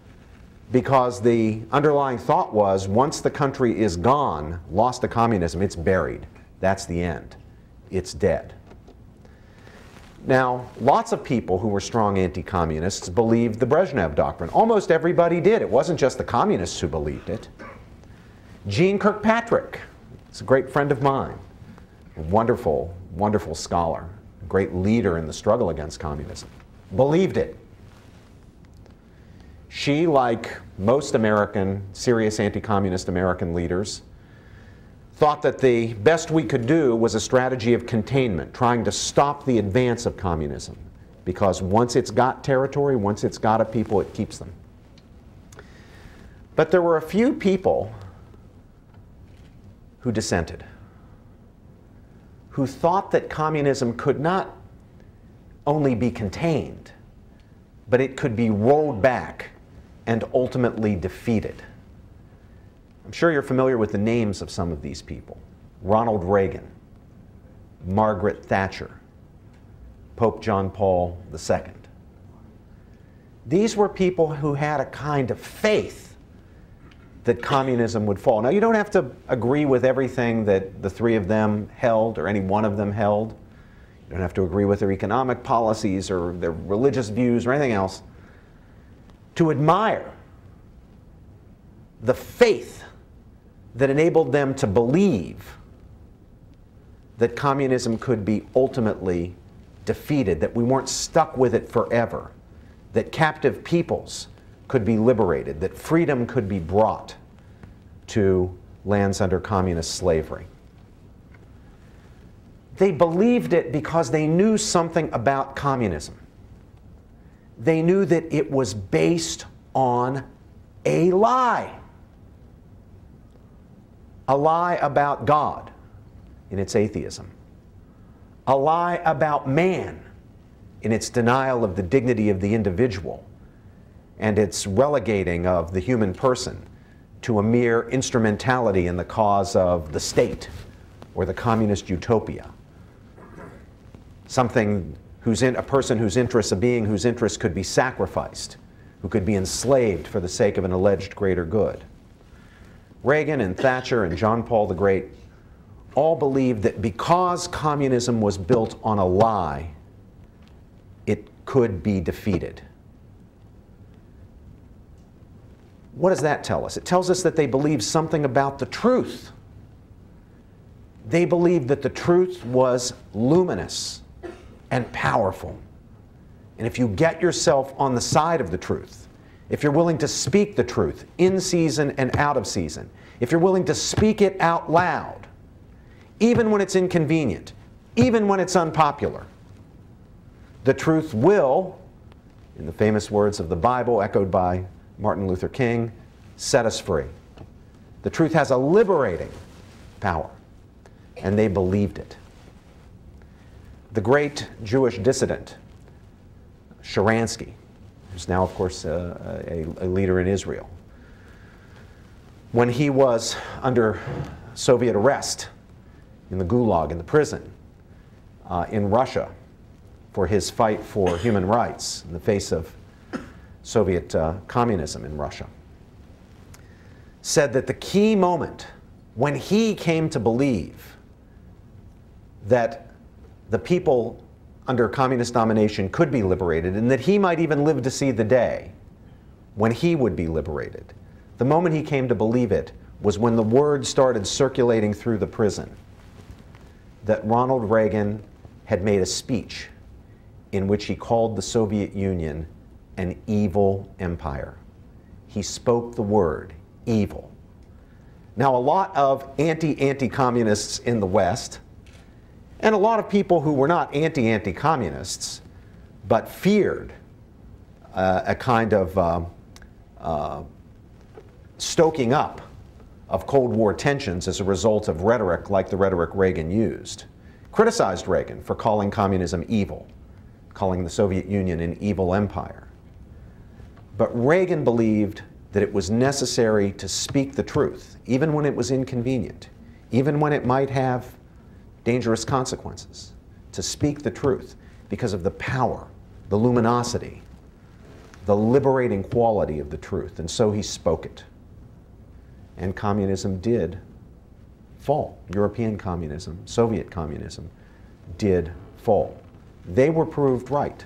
D: because the underlying thought was, once the country is gone, lost to communism, it's buried. That's the end. It's dead. Now, lots of people who were strong anti-communists believed the Brezhnev doctrine. Almost everybody did. It wasn't just the communists who believed it. Jeane Kirkpatrick is a great friend of mine, a wonderful, wonderful scholar, a great leader in the struggle against communism, believed it. She, like most serious anti-communist American leaders, thought that the best we could do was a strategy of containment, trying to stop the advance of communism, because once it's got territory, once it's got a people, it keeps them. But there were a few people who dissented, who thought that communism could not only be contained, but it could be rolled back and ultimately defeated. I'm sure you're familiar with the names of some of these people: Ronald Reagan, Margaret Thatcher, Pope John Paul II. These were people who had a kind of faith that communism would fall. Now, you don't have to agree with everything that the three of them held or any one of them held. You don't have to agree with their economic policies or their religious views or anything else to admire the faith that enabled them to believe that communism could be ultimately defeated, that we weren't stuck with it forever, that captive peoples could be liberated, that freedom could be brought to lands under communist slavery. They believed it because they knew something about communism. They knew that it was based on a lie. A lie about God in its atheism. A lie about man in its denial of the dignity of the individual and its relegating of the human person to a mere instrumentality in the cause of the state or the communist utopia. A person whose interests, a being whose interests could be sacrificed, who could be enslaved for the sake of an alleged greater good. Reagan and Thatcher and John Paul the Great all believed that because communism was built on a lie, it could be defeated. What does that tell us? It tells us that they believed something about the truth. They believed that the truth was luminous and powerful. And if you get yourself on the side of the truth, if you're willing to speak the truth in season and out of season, if you're willing to speak it out loud, even when it's inconvenient, even when it's unpopular, the truth will, in the famous words of the Bible echoed by Martin Luther King, set us free. The truth has a liberating power, and they believed it. The great Jewish dissident, Sharansky, who's now, of course, a leader in Israel, when he was under Soviet arrest in the Gulag, in the prison in Russia, for his fight for human rights in the face of Soviet communism in Russia, said that the key moment when he came to believe that the people under communist domination could be liberated, and that he might even live to see the day when he would be liberated. The moment he came to believe it was when the word started circulating through the prison that Ronald Reagan had made a speech in which he called the Soviet Union an evil empire. He spoke the word evil. Now, a lot of anti-communists in the West, and a lot of people who were not anti-communists, but feared a kind of stoking up of Cold War tensions as a result of rhetoric like the rhetoric Reagan used, criticized Reagan for calling communism evil, calling the Soviet Union an evil empire. But Reagan believed that it was necessary to speak the truth, even when it was inconvenient, even when it might have dangerous consequences, to speak the truth because of the power, the luminosity, the liberating quality of the truth. And so he spoke it. And communism did fall. European communism, Soviet communism did fall. They were proved right.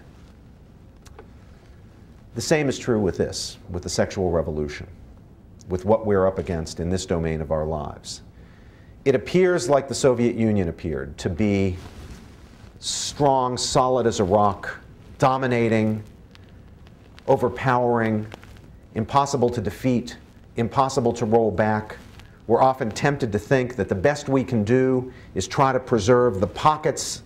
D: The same is true with this, with the sexual revolution, with what we're up against in this domain of our lives. It appears like the Soviet Union appeared, to be strong, solid as a rock, dominating, overpowering, impossible to defeat, impossible to roll back. We're often tempted to think that the best we can do is try to preserve the pockets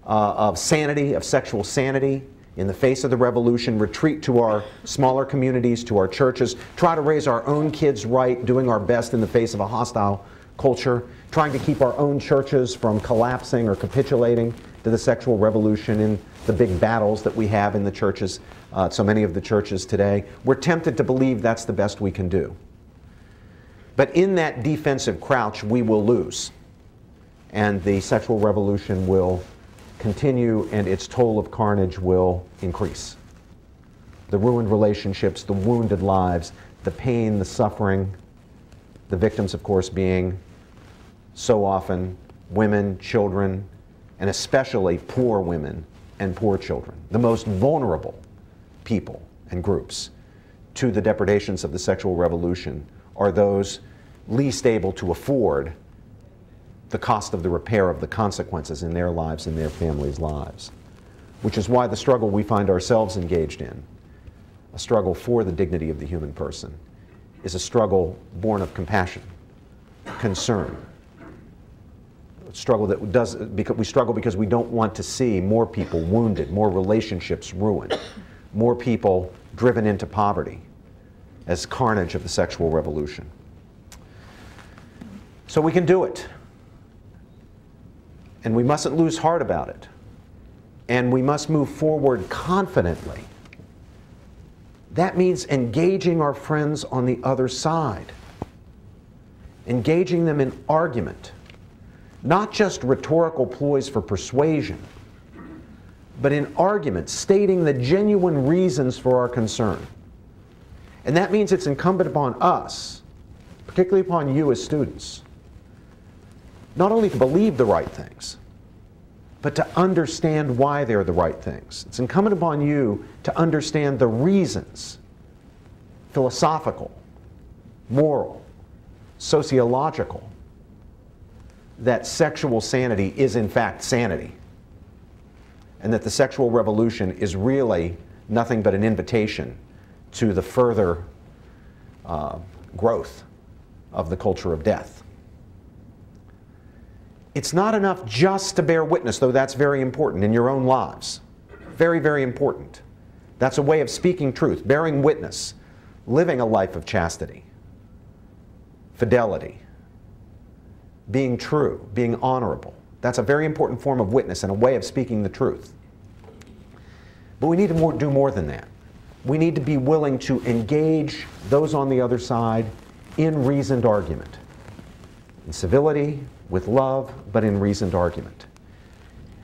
D: of sanity, of sexual sanity, in the face of the revolution, retreat to our smaller communities, to our churches, try to raise our own kids right, doing our best in the face of a hostile culture, trying to keep our own churches from collapsing or capitulating to the sexual revolution in the big battles that we have in the churches, so many of the churches today. We're tempted to believe that's the best we can do. But in that defensive crouch, we will lose. And the sexual revolution will continue, and its toll of carnage will increase. The ruined relationships, the wounded lives, the pain, the suffering, the victims, of course, being so often women, children, and especially poor women and poor children, the most vulnerable people and groups to the depredations of the sexual revolution are those least able to afford the cost of the repair of the consequences in their lives and their families' lives, which is why the struggle we find ourselves engaged in, a struggle for the dignity of the human person, is a struggle born of compassion, concern, a struggle that does, because we struggle because we don't want to see more people wounded, more relationships ruined, more people driven into poverty as carnage of the sexual revolution. So we can do it. And we mustn't lose heart about it. And we must move forward confidently. That means engaging our friends on the other side. Engaging them in argument. Not just rhetorical ploys for persuasion, but in argument, stating the genuine reasons for our concern. And that means it's incumbent upon us, particularly upon you as students, not only to believe the right things, but to understand why they're the right things. It's incumbent upon you to understand the reasons, philosophical, moral, sociological, that sexual sanity is in fact sanity, and that the sexual revolution is really nothing but an invitation to the further growth of the culture of death. It's not enough just to bear witness, though that's very important in your own lives. Very, very important. That's a way of speaking truth, bearing witness, living a life of chastity, fidelity, being true, being honorable. That's a very important form of witness and a way of speaking the truth. But we need to do more than that. We need to be willing to engage those on the other side in reasoned argument, in civility, with love, but in reasoned argument.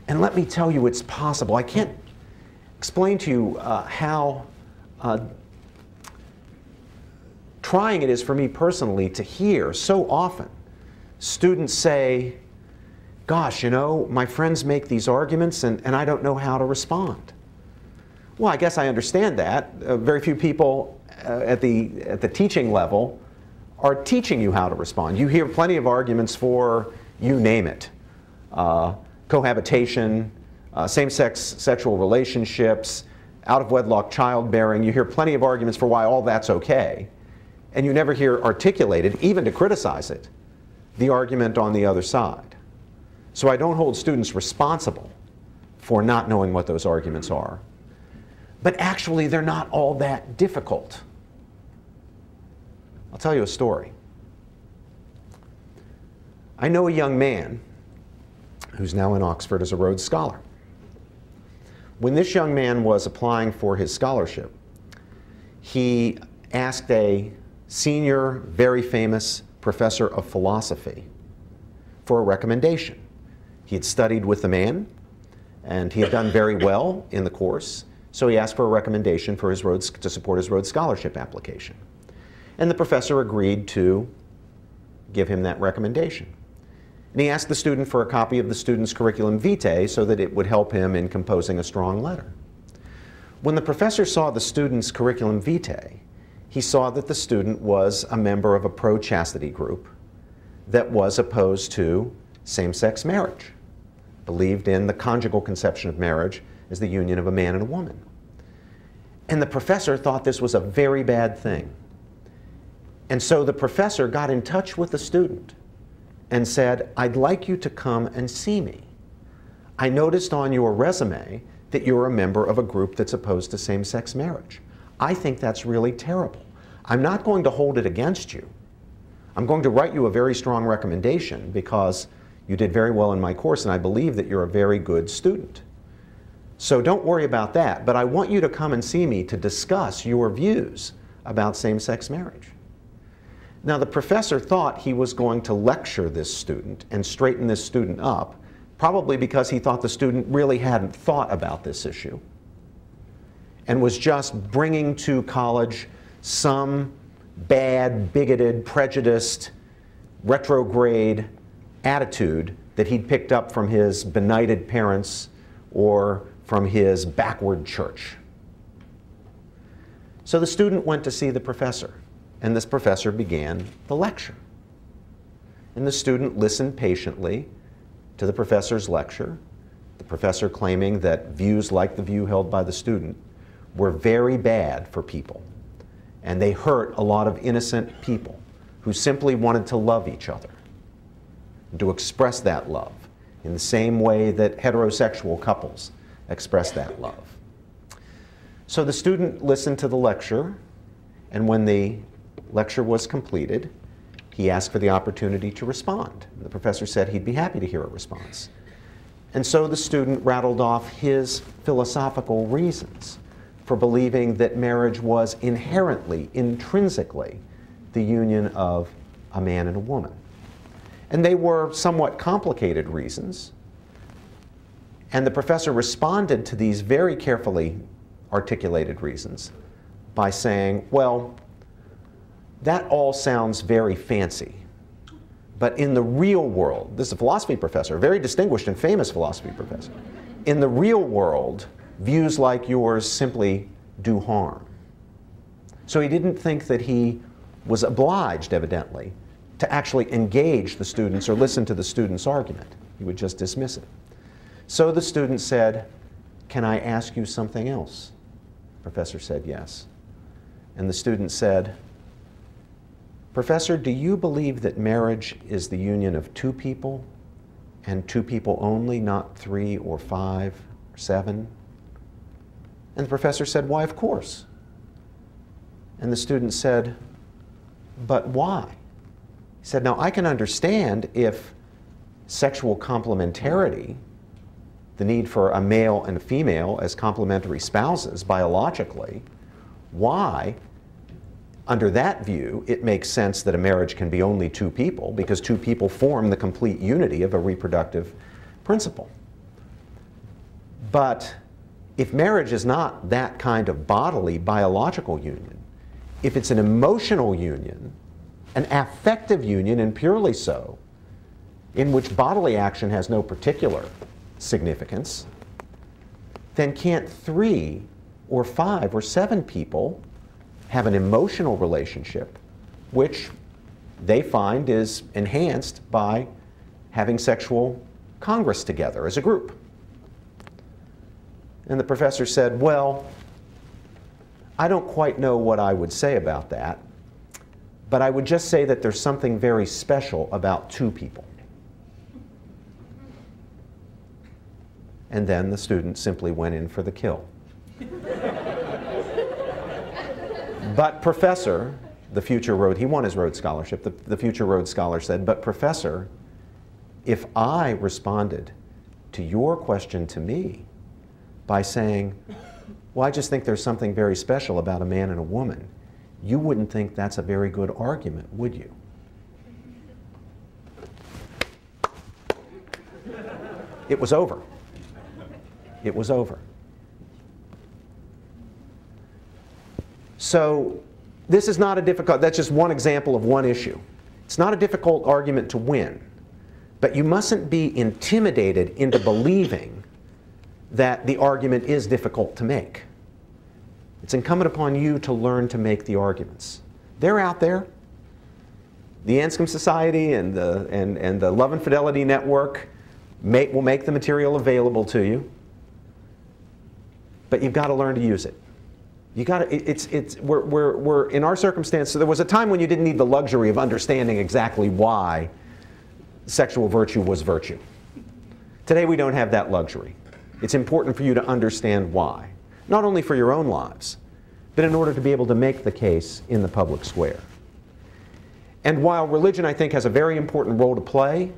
D: And let me tell you, it's possible. I can't explain to you how trying it is for me personally to hear so often students say, gosh, you know, my friends make these arguments and I don't know how to respond. Well, I guess I understand that. Very few people at the teaching level are teaching you how to respond. You hear plenty of arguments for, you name it. cohabitation, same-sex sexual relationships, out-of-wedlock childbearing. You hear plenty of arguments for why all that's okay. And you never hear articulated, even to criticize it, the argument on the other side. So I don't hold students responsible for not knowing what those arguments are. But actually, they're not all that difficult. I'll tell you a story. I know a young man who's now in Oxford as a Rhodes Scholar. When this young man was applying for his scholarship, he asked a senior, very famous professor of philosophy for a recommendation. He had studied with the man, and he had done very well in the course, so he asked for a recommendation for his Rhodes, to support his Rhodes Scholarship application. And the professor agreed to give him that recommendation. And he asked the student for a copy of the student's curriculum vitae so that it would help him in composing a strong letter. When the professor saw the student's curriculum vitae, he saw that the student was a member of a pro-chastity group that was opposed to same-sex marriage, believed in the conjugal conception of marriage as the union of a man and a woman. And the professor thought this was a very bad thing. And so the professor got in touch with the student and said, "I'd like you to come and see me. I noticed on your resume that you're a member of a group that's opposed to same-sex marriage. I think that's really terrible. I'm not going to hold it against you. I'm going to write you a very strong recommendation because you did very well in my course and I believe that you're a very good student. So don't worry about that, but I want you to come and see me to discuss your views about same-sex marriage." Now, the professor thought he was going to lecture this student and straighten this student up, probably because he thought the student really hadn't thought about this issue and was just bringing to college some bad, bigoted, prejudiced, retrograde attitude that he'd picked up from his benighted parents or from his backward church. So the student went to see the professor, and this professor began the lecture. And the student listened patiently to the professor's lecture, the professor claiming that views like the view held by the student were very bad for people, and they hurt a lot of innocent people who simply wanted to love each other, and to express that love in the same way that heterosexual couples express that love. So the student listened to the lecture, and when the lecture was completed, he asked for the opportunity to respond. The professor said he'd be happy to hear a response. And so the student rattled off his philosophical reasons for believing that marriage was inherently, intrinsically, the union of a man and a woman. And they were somewhat complicated reasons. And the professor responded to these very carefully articulated reasons by saying, well, that all sounds very fancy. But in the real world, this is a philosophy professor, a very distinguished and famous philosophy professor. In the real world, views like yours simply do harm. So he didn't think that he was obliged, evidently, to actually engage the students or listen to the students' argument. He would just dismiss it. So the student said, "Can I ask you something else?" The professor said yes. And the student said, "Professor, do you believe that marriage is the union of two people and two people only, not 3 or 5 or 7? And the professor said, "Why, of course." And the student said, "But why?" He said, "Now, I can understand if sexual complementarity, the need for a male and a female as complementary spouses biologically, why, under that view, it makes sense that a marriage can be only two people because two people form the complete unity of a reproductive principle. But if marriage is not that kind of bodily, biological union, if it's an emotional union, an affective union, and purely so, in which bodily action has no particular significance, then can't 3 or 5 or 7 people have an emotional relationship which they find is enhanced by having sexual Congress together as a group. And the professor said, well, I don't quite know what I would say about that, but I would just say that there's something very special about two people. And then the student simply went in for the kill. But professor, the future Rhodes, he won his Rhodes Scholarship, the future Rhodes Scholar said, but professor, if I responded to your question to me by saying, well, I just think there's something very special about a man and a woman, you wouldn't think that's a very good argument, would you? It was over. It was over. So this is not a difficult, that's just one example of one issue. It's not a difficult argument to win, but you mustn't be intimidated into believing that the argument is difficult to make. It's incumbent upon you to learn to make the arguments. They're out there. The Anscombe Society and the Love and Fidelity Network will make the material available to you, but you've got to learn to use it. You got to, we're in our circumstance, so there was a time when you didn't need the luxury of understanding exactly why sexual virtue was virtue. Today we don't have that luxury. It's important for you to understand why, not only for your own lives, but in order to be able to make the case in the public square. And while religion, I think, has a very important role to play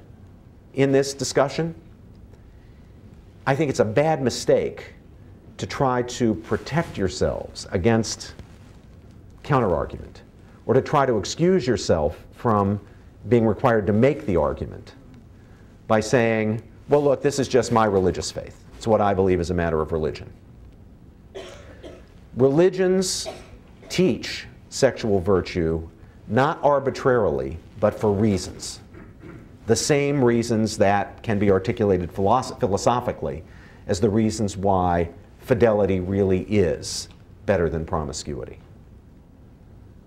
D: in this discussion, I think it's a bad mistake to try to protect yourselves against counter-argument, or to try to excuse yourself from being required to make the argument by saying, well, look, this is just my religious faith. It's what I believe is a matter of religion. Religions teach sexual virtue not arbitrarily, but for reasons. The same reasons that can be articulated philosophically as the reasons why fidelity really is better than promiscuity.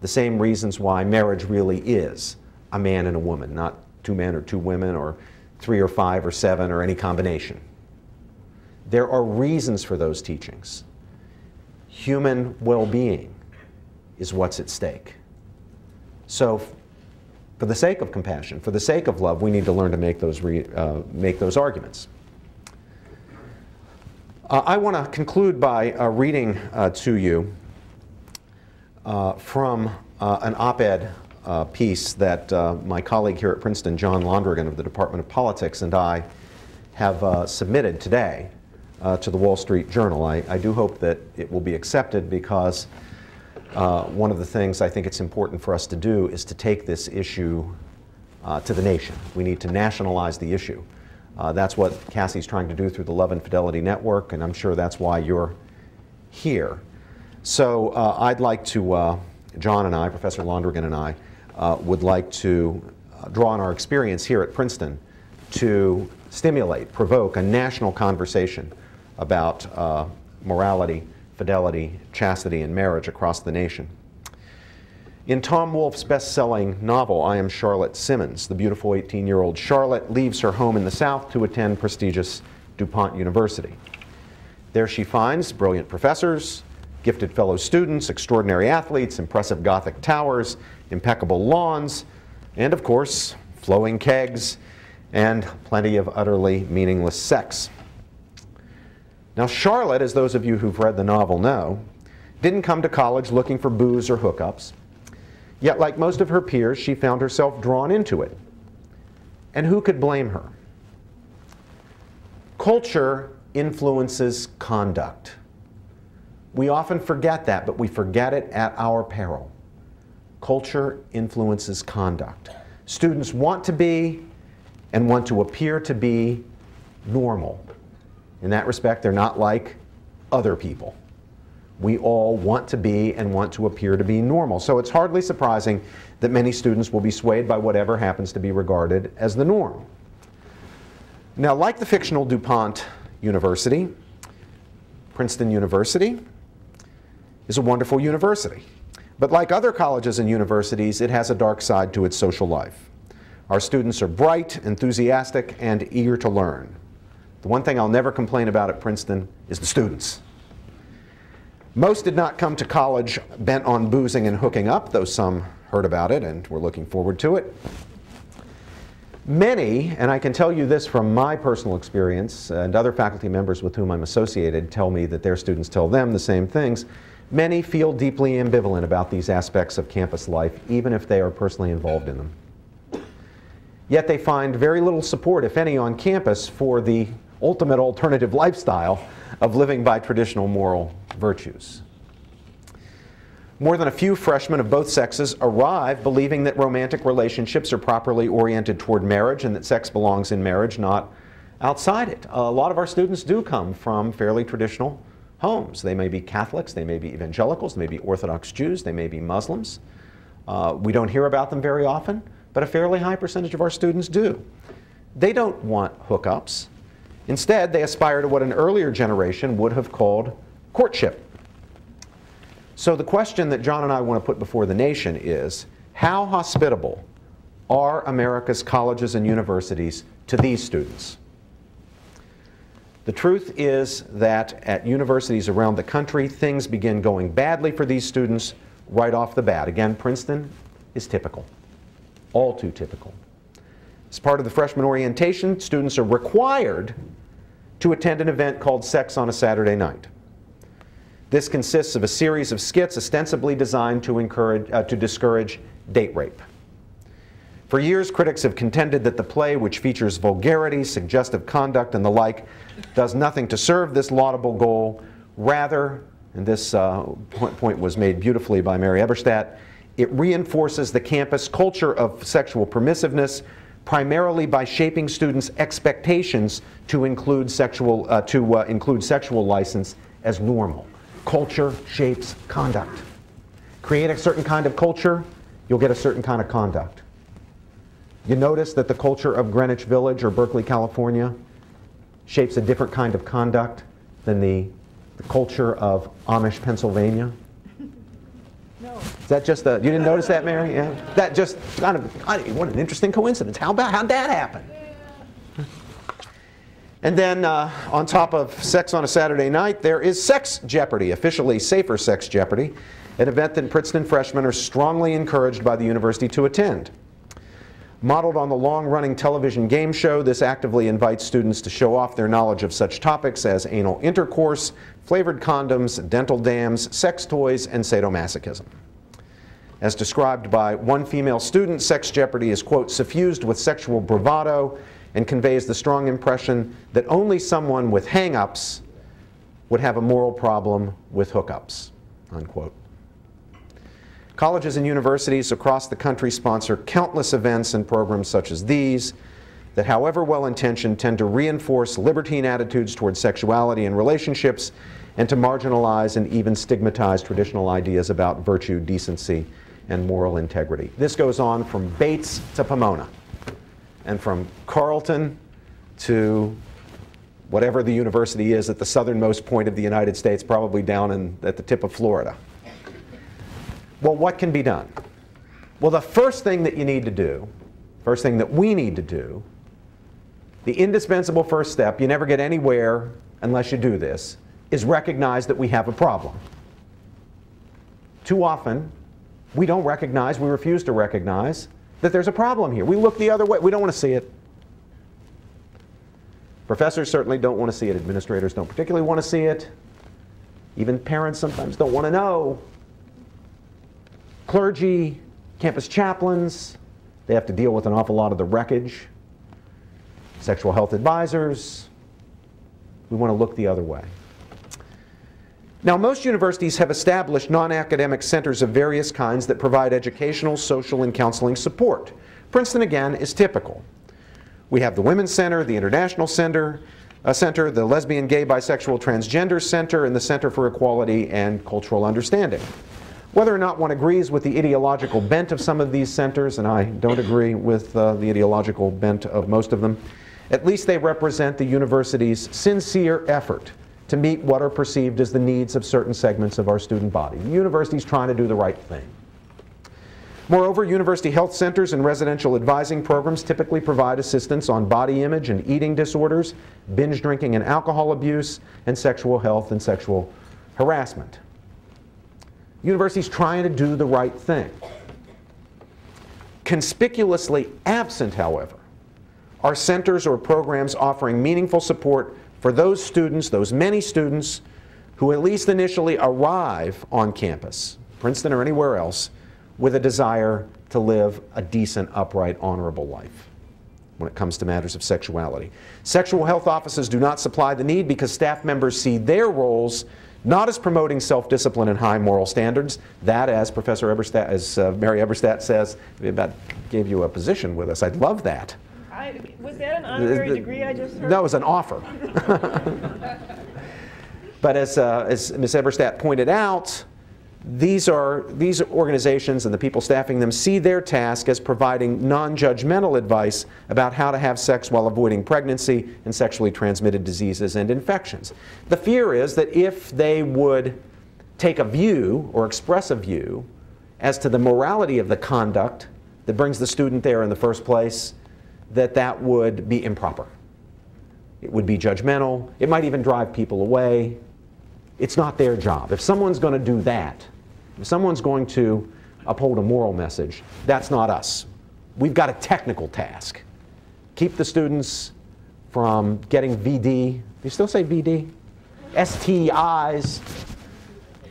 D: The same reasons why marriage really is a man and a woman, not 2 men or 2 women or 3 or 5 or 7 or any combination. There are reasons for those teachings. Human well-being is what's at stake. So for the sake of compassion, for the sake of love, we need to learn to make those arguments. I want to conclude by reading to you from an op-ed piece that my colleague here at Princeton, John Londrigan of the Department of Politics, and I have submitted today to the Wall Street Journal. I do hope that it will be accepted, because one of the things I think it's important for us to do is to take this issue to the nation. We need to nationalize the issue. That's what Cassie's trying to do through the Love and Fidelity Network, and I'm sure that's why you're here. So I'd like to, John and I, Professor Londrigan and I, would like to draw on our experience here at Princeton to stimulate, provoke a national conversation about morality, fidelity, chastity, and marriage across the nation. In Tom Wolfe's best-selling novel, I Am Charlotte Simmons, the beautiful 18-year-old Charlotte leaves her home in the South to attend prestigious DuPont University. There she finds brilliant professors, gifted fellow students, extraordinary athletes, impressive Gothic towers, impeccable lawns, and of course, flowing kegs, and plenty of utterly meaningless sex. Now, Charlotte, as those of you who've read the novel know, didn't come to college looking for booze or hookups. Yet, like most of her peers, she found herself drawn into it. And who could blame her? Culture influences conduct. We often forget that, but we forget it at our peril. Culture influences conduct. Students want to be and want to appear to be normal. In that respect, they're not like other people. We all want to be and want to appear to be normal. So it's hardly surprising that many students will be swayed by whatever happens to be regarded as the norm. Now, like the fictional DuPont University, Princeton University is a wonderful university. But like other colleges and universities, it has a dark side to its social life. Our students are bright, enthusiastic, and eager to learn. The one thing I'll never complain about at Princeton is the students. Most did not come to college bent on boozing and hooking up, though some heard about it and were looking forward to it. Many, and I can tell you this from my personal experience, and other faculty members with whom I'm associated tell me that their students tell them the same things, many feel deeply ambivalent about these aspects of campus life, even if they are personally involved in them. Yet they find very little support, if any, on campus for the ultimate alternative lifestyle of living by traditional moral virtues. More than a few freshmen of both sexes arrive believing that romantic relationships are properly oriented toward marriage and that sex belongs in marriage, not outside it. A lot of our students do come from fairly traditional homes. They may be Catholics, they may be evangelicals, they may be Orthodox Jews, they may be Muslims. We don't hear about them very often, but a fairly high percentage of our students do. They don't want hookups. Instead, they aspire to what an earlier generation would have called courtship. So the question that John and I want to put before the nation is, how hospitable are America's colleges and universities to these students? The truth is that at universities around the country, things begin going badly for these students right off the bat. Again, Princeton is typical, all too typical. As part of the freshman orientation, students are required to attend an event called Sex on a Saturday Night. This consists of a series of skits ostensibly designed to discourage date rape. For years, critics have contended that the play, which features vulgarity, suggestive conduct, and the like, does nothing to serve this laudable goal. Rather, and this point was made beautifully by Mary Eberstadt, it reinforces the campus culture of sexual permissiveness, primarily by shaping students' expectations to include sexual license as normal. Culture shapes conduct. Create a certain kind of culture, you'll get a certain kind of conduct. You notice that the culture of Greenwich Village or Berkeley, California shapes a different kind of conduct than the culture of Amish, Pennsylvania? No. Is that just you didn't notice that, Mary? Yeah. That just kind of, what an interesting coincidence. How'd that happen? And then on top of Sex on a Saturday Night, there is Sex Jeopardy, officially Safer Sex Jeopardy, an event that Princeton freshmen are strongly encouraged by the university to attend. Modeled on the long-running television game show, this actively invites students to show off their knowledge of such topics as anal intercourse, flavored condoms, dental dams, sex toys, and sadomasochism. As described by one female student, Sex Jeopardy is, quote, suffused with sexual bravado and conveys the strong impression that only someone with hang-ups would have a moral problem with hookups, unquote. Colleges and universities across the country sponsor countless events and programs such as these that, however well-intentioned, tend to reinforce libertine attitudes toward sexuality and relationships and to marginalize and even stigmatize traditional ideas about virtue, decency, and moral integrity. This goes on from Bates to Pomona, and from Carleton to whatever the university is at the southernmost point of the United States, probably down at the tip of Florida. Well, what can be done? Well, the first thing that you need to do, first thing that we need to do, the indispensable first step, you never get anywhere unless you do this, is recognize that we have a problem. Too often, we don't recognize, we refuse to recognize that there's a problem here. We look the other way. We don't want to see it. Professors certainly don't want to see it. Administrators don't particularly want to see it. Even parents sometimes don't want to know. Clergy, campus chaplains, they have to deal with an awful lot of the wreckage. Sexual health advisors, we want to look the other way. Now, most universities have established non-academic centers of various kinds that provide educational, social, and counseling support. Princeton, again, is typical. We have the Women's Center, the International Center, the Lesbian, Gay, Bisexual, Transgender Center, and the Center for Equality and Cultural Understanding. Whether or not one agrees with the ideological bent of some of these centers, and I don't agree with the ideological bent of most of them, at least they represent the university's sincere effort to meet what are perceived as the needs of certain segments of our student body. The university's trying to do the right thing. Moreover, university health centers and residential advising programs typically provide assistance on body image and eating disorders, binge drinking and alcohol abuse, and sexual health and sexual harassment. Universities trying to do the right thing. Conspicuously absent, however, are centers or programs offering meaningful support for those students, those many students, who at least initially arrive on campus, Princeton or anywhere else, with a desire to live a decent, upright, honorable life when it comes to matters of sexuality. Sexual health offices do not supply the need because staff members see their roles not as promoting self-discipline and high moral standards, that, as Professor Eberstadt, as Mary Eberstadt says, we about gave you a position with us. I'd love that.
C: Was that an honorary degree I just heard?
D: No, it was an offer. But as Ms. Eberstadt pointed out, these organizations and the people staffing them see their task as providing non-judgmental advice about how to have sex while avoiding pregnancy and sexually transmitted diseases and infections. The fear is that if they would take a view or express a view as to the morality of the conduct that brings the student there in the first place, that would be improper. It would be judgmental. It might even drive people away. It's not their job. If someone's going to do that, if someone's going to uphold a moral message, that's not us. We've got a technical task. Keep the students from getting VD. Do you still say VD? STIs.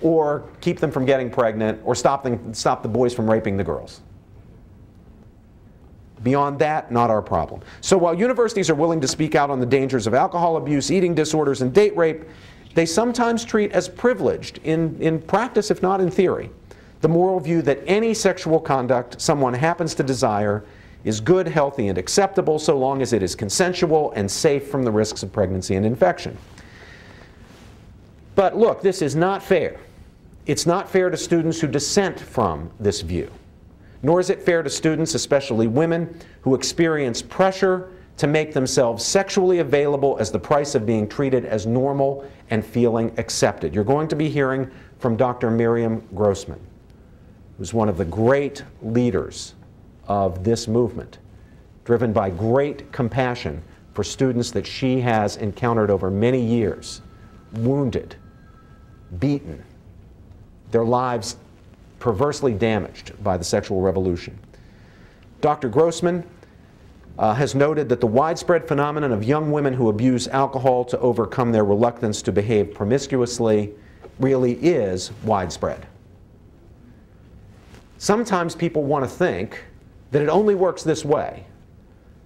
D: Or keep them from getting pregnant, or stop the boys from raping the girls. Beyond that, not our problem. So while universities are willing to speak out on the dangers of alcohol abuse, eating disorders, and date rape, they sometimes treat as privileged, in practice if not in theory, the moral view that any sexual conduct someone happens to desire is good, healthy, and acceptable so long as it is consensual and safe from the risks of pregnancy and infection. But look, this is not fair. It's not fair to students who dissent from this view. Nor is it fair to students, especially women, who experience pressure to make themselves sexually available as the price of being treated as normal and feeling accepted. You're going to be hearing from Dr. Miriam Grossman, who's one of the great leaders of this movement, driven by great compassion for students that she has encountered over many years, wounded, beaten, their lives perversely damaged by the sexual revolution. Dr. Grossman has noted that the widespread phenomenon of young women who abuse alcohol to overcome their reluctance to behave promiscuously really is widespread. Sometimes people want to think that it only works this way.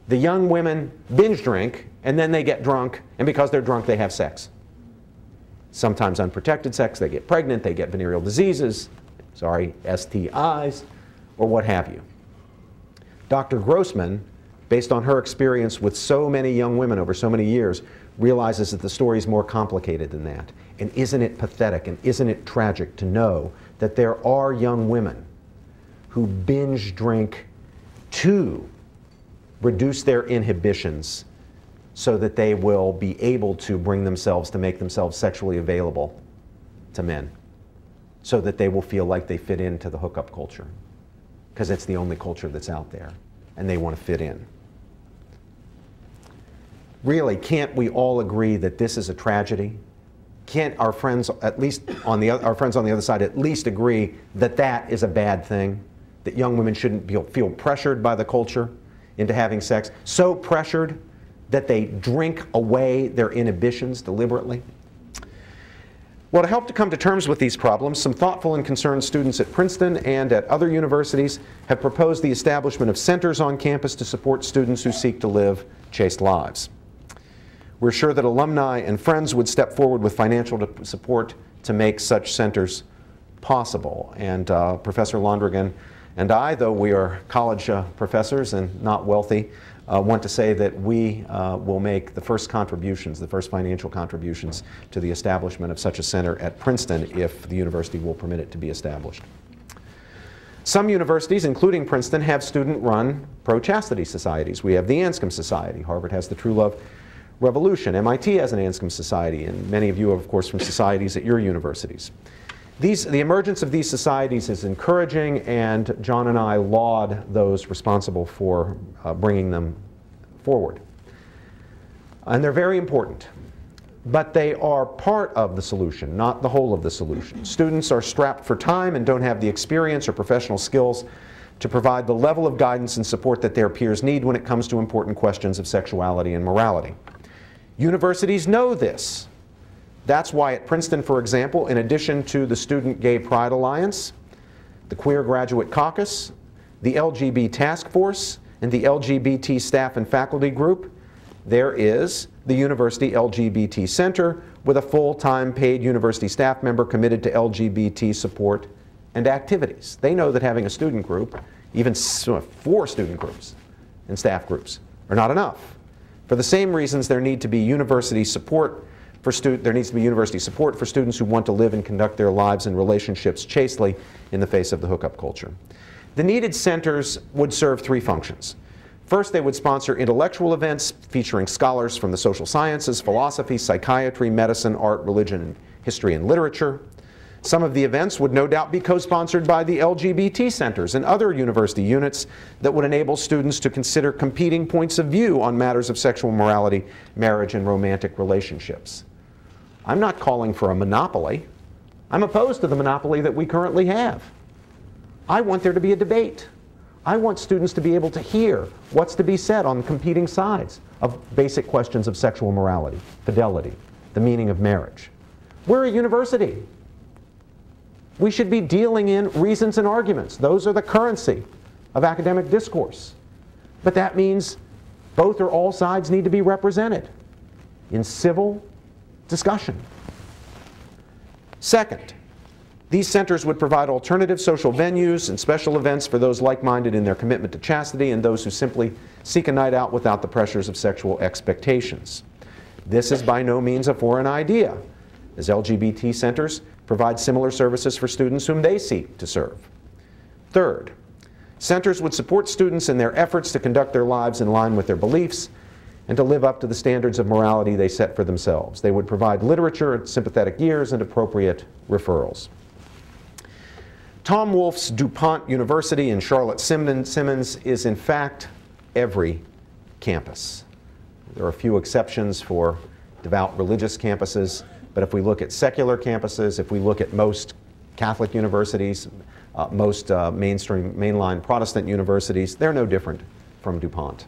D: The young women binge drink, and then they get drunk, and because they're drunk, they have sex. Sometimes unprotected sex, they get pregnant, they get venereal diseases, STIs, or what have you. Dr. Grossman, based on her experience with so many young women over so many years, realizes that the story is more complicated than that. And isn't it pathetic and isn't it tragic to know that there are young women who binge drink to reduce their inhibitions so that they will be able to bring themselves to make themselves sexually available to men, so that they will feel like they fit into the hookup culture, because it's the only culture that's out there, and they want to fit in. Really, can't we all agree that this is a tragedy? Can't our friends, at least our friends on the other side, at least agree that that is a bad thing? That young women shouldn't feel pressured by the culture into having sex, so pressured that they drink away their inhibitions deliberately? Well, to help to come to terms with these problems, some thoughtful and concerned students at Princeton and at other universities have proposed the establishment of centers on campus to support students who seek to live chaste lives. We're sure that alumni and friends would step forward with financial support to make such centers possible. And Professor Londrigan and I, though we are college professors and not wealthy, want to say that we will make the first contributions, the first financial contributions to the establishment of such a center at Princeton if the university will permit it to be established. Some universities, including Princeton, have student-run pro-chastity societies. We have the Anscombe Society. Harvard has the True Love Revolution. MIT has an Anscombe Society, and many of you are, of course, from societies at your universities. The emergence of these societies is encouraging, and John and I laud those responsible for bringing them forward. And they're very important. But they are part of the solution, not the whole of the solution. Students are strapped for time and don't have the experience or professional skills to provide the level of guidance and support that their peers need when it comes to important questions of sexuality and morality. Universities know this. That's why at Princeton, for example, in addition to the Student Gay Pride Alliance, the Queer Graduate Caucus, the LGBT Task Force, and the LGBT Staff and Faculty Group, there is the University LGBT Center with a full-time paid university staff member committed to LGBT support and activities. They know that having a student group, even 4 student groups and staff groups, are not enough. For the same reasons, there needs to be university support for students who want to live and conduct their lives and relationships chastely in the face of the hookup culture. The needed centers would serve 3 functions. First, they would sponsor intellectual events featuring scholars from the social sciences, philosophy, psychiatry, medicine, art, religion, history, and literature. Some of the events would no doubt be co-sponsored by the LGBT centers and other university units that would enable students to consider competing points of view on matters of sexual morality, marriage, and romantic relationships. I'm not calling for a monopoly. I'm opposed to the monopoly that we currently have. I want there to be a debate. I want students to be able to hear what's to be said on competing sides of basic questions of sexual morality, fidelity, the meaning of marriage. We're a university. We should be dealing in reasons and arguments. Those are the currency of academic discourse. But that means both or all sides need to be represented in civil discussion. Second, these centers would provide alternative social venues and special events for those like-minded in their commitment to chastity and those who simply seek a night out without the pressures of sexual expectations. This is by no means a foreign idea, as LGBT centers provide similar services for students whom they seek to serve. Third, centers would support students in their efforts to conduct their lives in line with their beliefs and to live up to the standards of morality they set for themselves. They would provide literature at sympathetic ears and appropriate referrals. Tom Wolfe's DuPont University in Charlotte Simmons is in fact every campus. There are a few exceptions for devout religious campuses, but if we look at secular campuses, if we look at most Catholic universities, most mainline Protestant universities, they're no different from DuPont.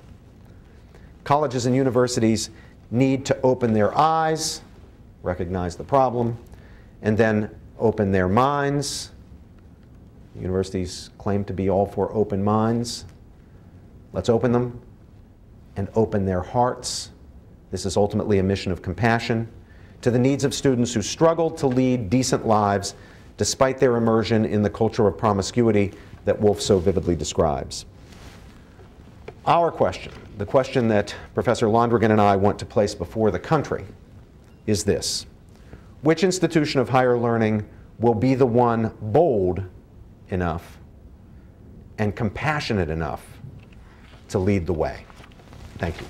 D: Colleges and universities need to open their eyes, recognize the problem, and then open their minds. Universities claim to be all for open minds. Let's open them and open their hearts. This is ultimately a mission of compassion to the needs of students who struggle to lead decent lives despite their immersion in the culture of promiscuity that Wolfe so vividly describes. Our question, the question that Professor Londrigan and I want to place before the country, is this: which institution of higher learning will be the one bold enough and compassionate enough to lead the way? Thank you.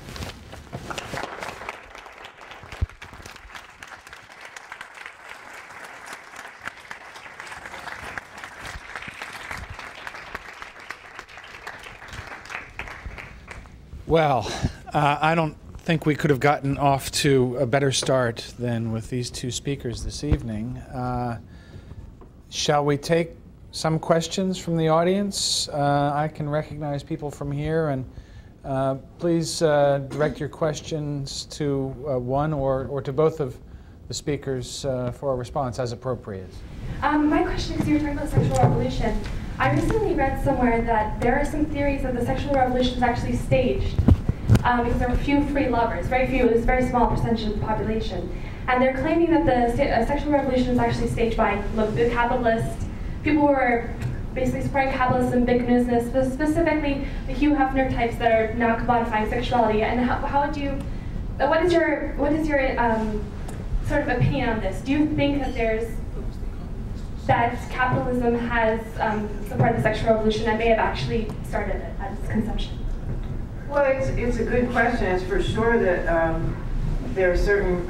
B: Well, I don't think we could have gotten off to a better start than with these 2 speakers this evening. Shall we take some questions from the audience? I can recognize people from here, and please direct your questions to one or to both of the speakers for a response as appropriate.
E: My question is, you were talking about sexual revolution. I recently read somewhere that there are some theories that the sexual revolution is actually staged because there were few free lovers, very few, it was a very small percentage of the population. And they're claiming that the sexual revolution is actually staged by the capitalists, people who are basically supporting capitalism, big business, but specifically the Hugh Hefner types that are now commodifying sexuality. And what is your sort of opinion on this? Do you think that capitalism has supported the sexual revolution and may have actually started it at its conception?
C: Well, it's a good question. It's for sure that there are certain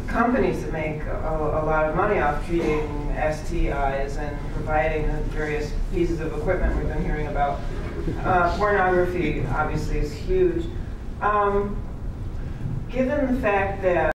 C: companies that make a lot of money off treating STIs and providing the various pieces of equipment we've been hearing about. Pornography obviously is huge. Given the fact that